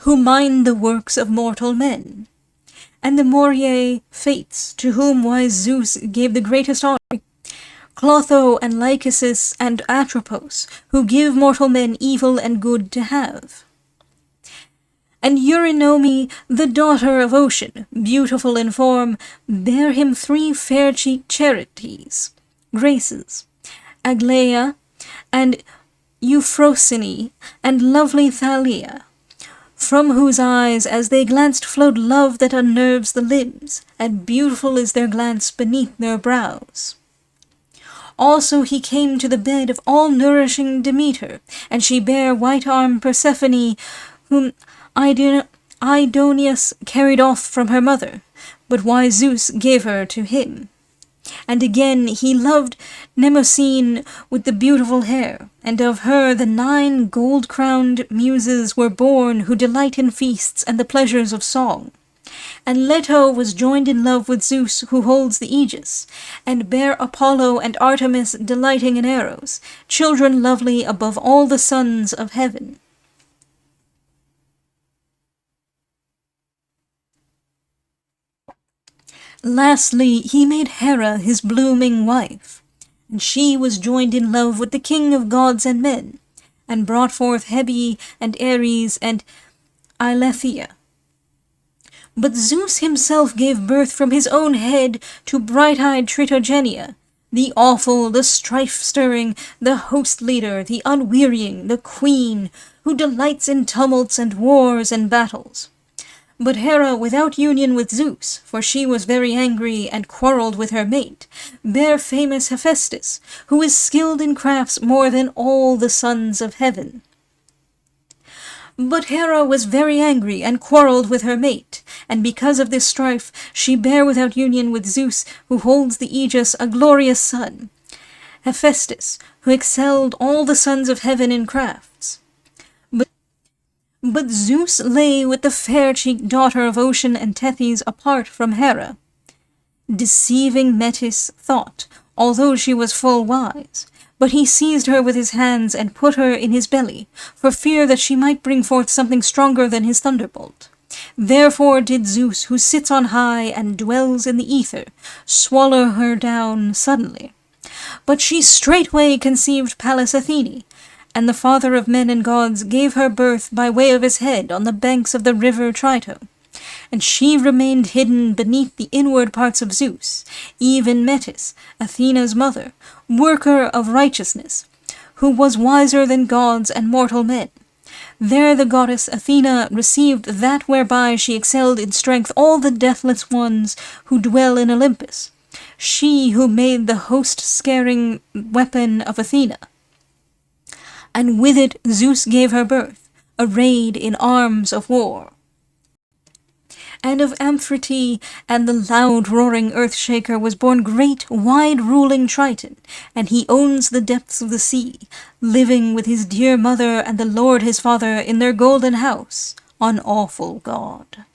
who mind the works of mortal men. And the Moriae, fates, to whom wise Zeus gave the greatest honor, Clotho and Lycosus and Atropos, who give mortal men evil and good to have. And Eurynome, the daughter of Ocean, beautiful in form, bare him 3 fair-cheeked Charites, Graces, Aglaea, and Euphrosyne, and lovely Thalia, from whose eyes as they glanced flowed love that unnerves the limbs, and beautiful is their glance beneath their brows. Also he came to the bed of all-nourishing Demeter, and she bare white-armed Persephone, whom Aidoneus carried off from her mother, but wise Zeus gave her to him. And again he loved Mnemosyne with the beautiful hair, and of her the 9 gold-crowned muses were born who delight in feasts and the pleasures of song. And Leto was joined in love with Zeus, who holds the aegis, and bare Apollo and Artemis delighting in arrows, children lovely above all the sons of heaven. Lastly, he made Hera his blooming wife, and she was joined in love with the king of gods and men, and brought forth Hebe and Ares and Eileithyia. But Zeus himself gave birth from his own head to bright-eyed Tritogenia, the awful, the strife-stirring, the host-leader, the unwearying, the queen, who delights in tumults and wars and battles. But Hera, without union with Zeus, for she was very angry and quarrelled with her mate, bare famous Hephaestus, who is skilled in crafts more than all the sons of heaven. But Hera was very angry and quarrelled with her mate, and because of this strife she bare without union with Zeus, who holds the aegis, a glorious son, Hephaestus, who excelled all the sons of heaven in crafts. But Zeus lay with the fair-cheeked daughter of Ocean and Tethys apart from Hera. Deceiving Metis thought, although she was full wise, But he seized her with his hands and put her in his belly, for fear that she might bring forth something stronger than his thunderbolt. Therefore did Zeus, who sits on high and dwells in the ether, swallow her down suddenly. But she straightway conceived Pallas Athene, and the father of men and gods gave her birth by way of his head on the banks of the river Trito. And she remained hidden beneath the inward parts of Zeus, even Metis, Athena's mother, worker of righteousness, who was wiser than gods and mortal men. There the goddess Athena received that whereby she excelled in strength all the deathless ones who dwell in Olympus, she who made the host-scaring weapon of Athena. And with it Zeus gave her birth, arrayed in arms of war. And of Amphitrite and the loud roaring earth-shaker was born great, wide-ruling Triton, and he owns the depths of the sea, living with his dear mother and the lord his father in their golden house, an awful god.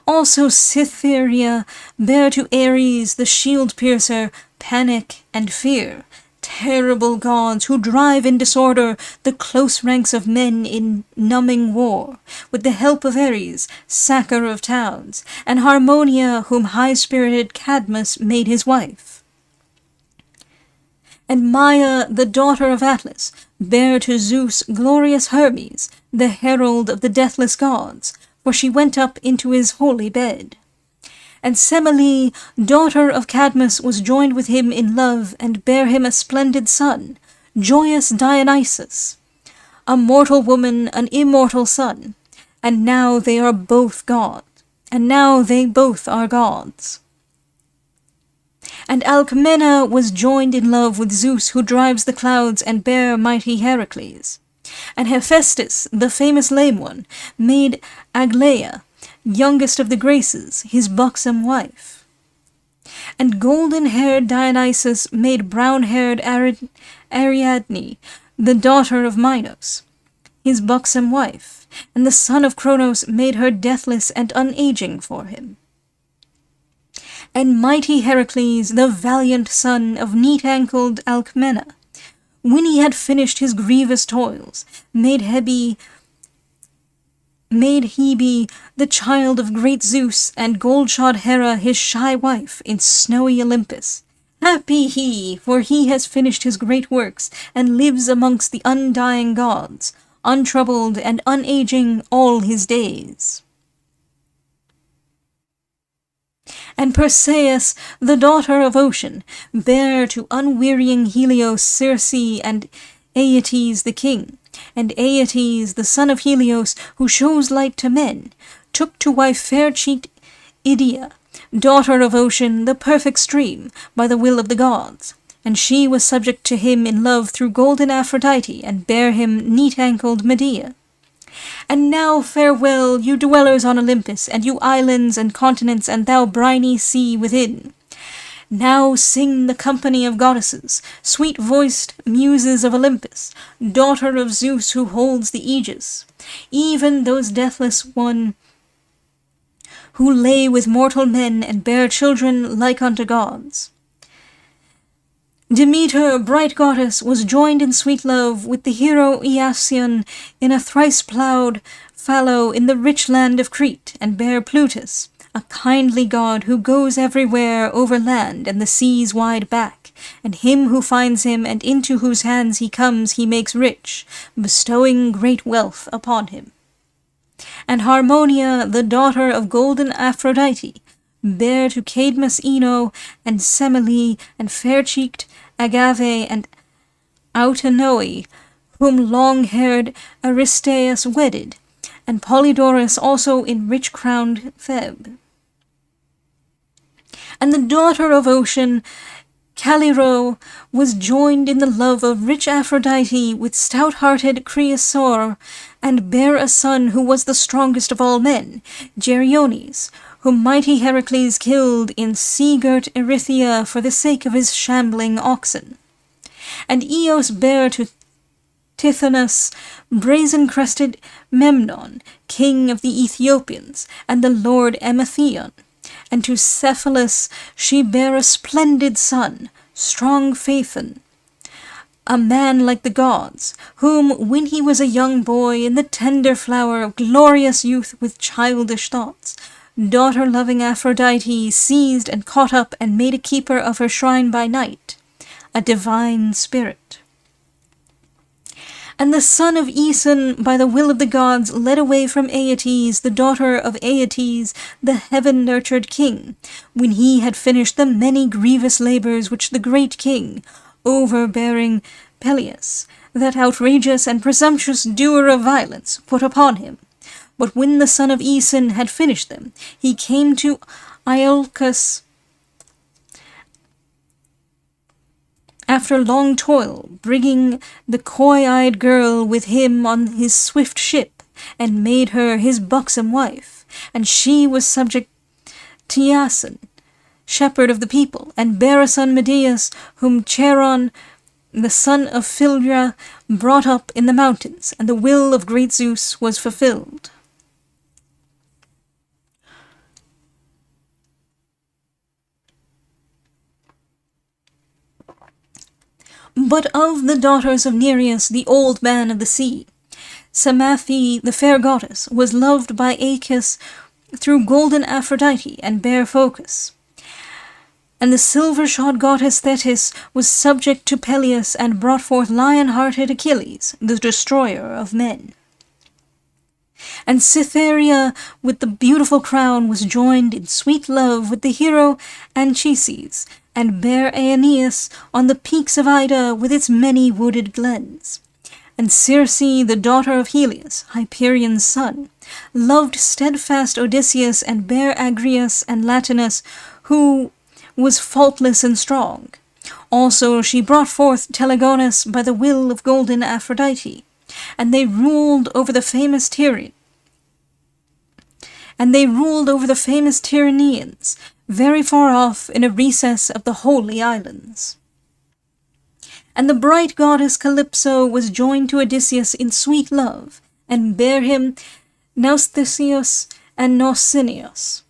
Also Cytherea bare to Ares the shield-piercer, Panic and Fear, terrible gods who drive in disorder the close ranks of men in numbing war, with the help of Ares, sacker of towns, and Harmonia, whom high-spirited Cadmus made his wife. And Maia, the daughter of Atlas, bare to Zeus glorious Hermes, the herald of the deathless gods, for she went up into his holy bed. And Semele, daughter of Cadmus, was joined with him in love, and bare him a splendid son, joyous Dionysus, a mortal woman, an immortal son, and now they are both gods, and now they both are gods. And Alcmena was joined in love with Zeus, who drives the clouds, and bare mighty Heracles. And Hephaestus, the famous lame one, made Aglaia, youngest of the Graces, his buxom wife. And golden-haired Dionysus made brown-haired Ariadne, the daughter of Minos, his buxom wife, and the son of Cronos made her deathless and unaging for him. And mighty Heracles, the valiant son of neat-ankled Alcmena, when he had finished his grievous toils, made Hebe, the child of great Zeus, and gold-shod Hera his shy wife, in snowy Olympus. Happy he, for he has finished his great works, and lives amongst the undying gods, untroubled and unaging all his days. And Perseus, the daughter of Ocean, bare to unwearying Helios Circe and Aeetes the king, and Aeetes, the son of Helios, who shows light to men, took to wife fair-cheeked Idia, daughter of Ocean, the perfect stream, by the will of the gods. And she was subject to him in love through golden Aphrodite, and bare him neat-ankled Medea. And now farewell, you dwellers on Olympus, and you islands and continents, and thou briny sea within. Now sing the company of goddesses, sweet-voiced muses of Olympus, daughter of Zeus who holds the aegis, even those deathless one who lay with mortal men and bare children like unto gods. Demeter, bright goddess, was joined in sweet love with the hero Iasion in a thrice-ploughed fallow in the rich land of Crete, and bare Plutus, a kindly god who goes everywhere over land and the sea's wide back, and him who finds him and into whose hands he comes he makes rich, bestowing great wealth upon him. And Harmonia, the daughter of golden Aphrodite, bare to Cadmus Ino, and Semele, and fair-cheeked Agave, and Autonoe, whom long-haired Aristeus wedded, and Polydorus also in rich-crowned Thebe. And the daughter of Ocean, Caliro, was joined in the love of rich Aphrodite with stout-hearted Creasor, and bare a son who was the strongest of all men, Geryones, whom mighty Heracles killed in sea-girt Erythea for the sake of his shambling oxen. And Eos bare to Tithonus brazen-crested Memnon, king of the Ethiopians, and the lord Emethion. And to Cephalus she bare a splendid son, strong Phaethon, a man like the gods, whom when he was a young boy in the tender flower of glorious youth with childish thoughts, daughter-loving Aphrodite seized and caught up and made a keeper of her shrine by night, a divine spirit. And the son of Aeson, by the will of the gods, led away from Aeetes, the daughter of Aeetes, the heaven-nurtured king, when he had finished the many grievous labours which the great king, overbearing Peleus, that outrageous and presumptuous doer of violence, put upon him. But when the son of Aeson had finished them, he came to Iolcus after long toil, bringing the coy-eyed girl with him on his swift ship, and made her his buxom wife. And she was subject to Iason, shepherd of the people, and bare a son Medeus, whom Charon, the son of Phyleia, brought up in the mountains, and the will of great Zeus was fulfilled. But of the daughters of Nereus, the old man of the sea, Samathe, the fair goddess, was loved by Aeacus through golden Aphrodite and bare Phocus. And the silver-shod goddess Thetis was subject to Peleus and brought forth lion-hearted Achilles, the destroyer of men. And Cytherea with the beautiful crown was joined in sweet love with the hero Anchises, and bare Aeneas on the peaks of Ida with its many wooded glens. And Circe, the daughter of Helios, Hyperion's son, loved steadfast Odysseus and bare Agrias and Latinus, who was faultless and strong. Also she brought forth Telegonus by the will of golden Aphrodite, and they ruled over the famous Tyrrhenians, very far off in a recess of the Holy Islands. And the bright goddess Calypso was joined to Odysseus in sweet love, and bare him Nausithous and Nausinous.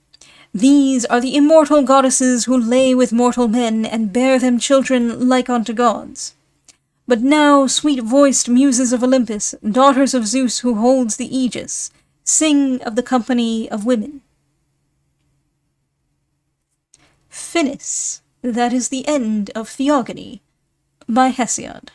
These are the immortal goddesses who lay with mortal men, and bare them children like unto gods. But now, sweet-voiced muses of Olympus, daughters of Zeus who holds the aegis, sing of the company of women. Finis, that is the end of Theogony, by Hesiod.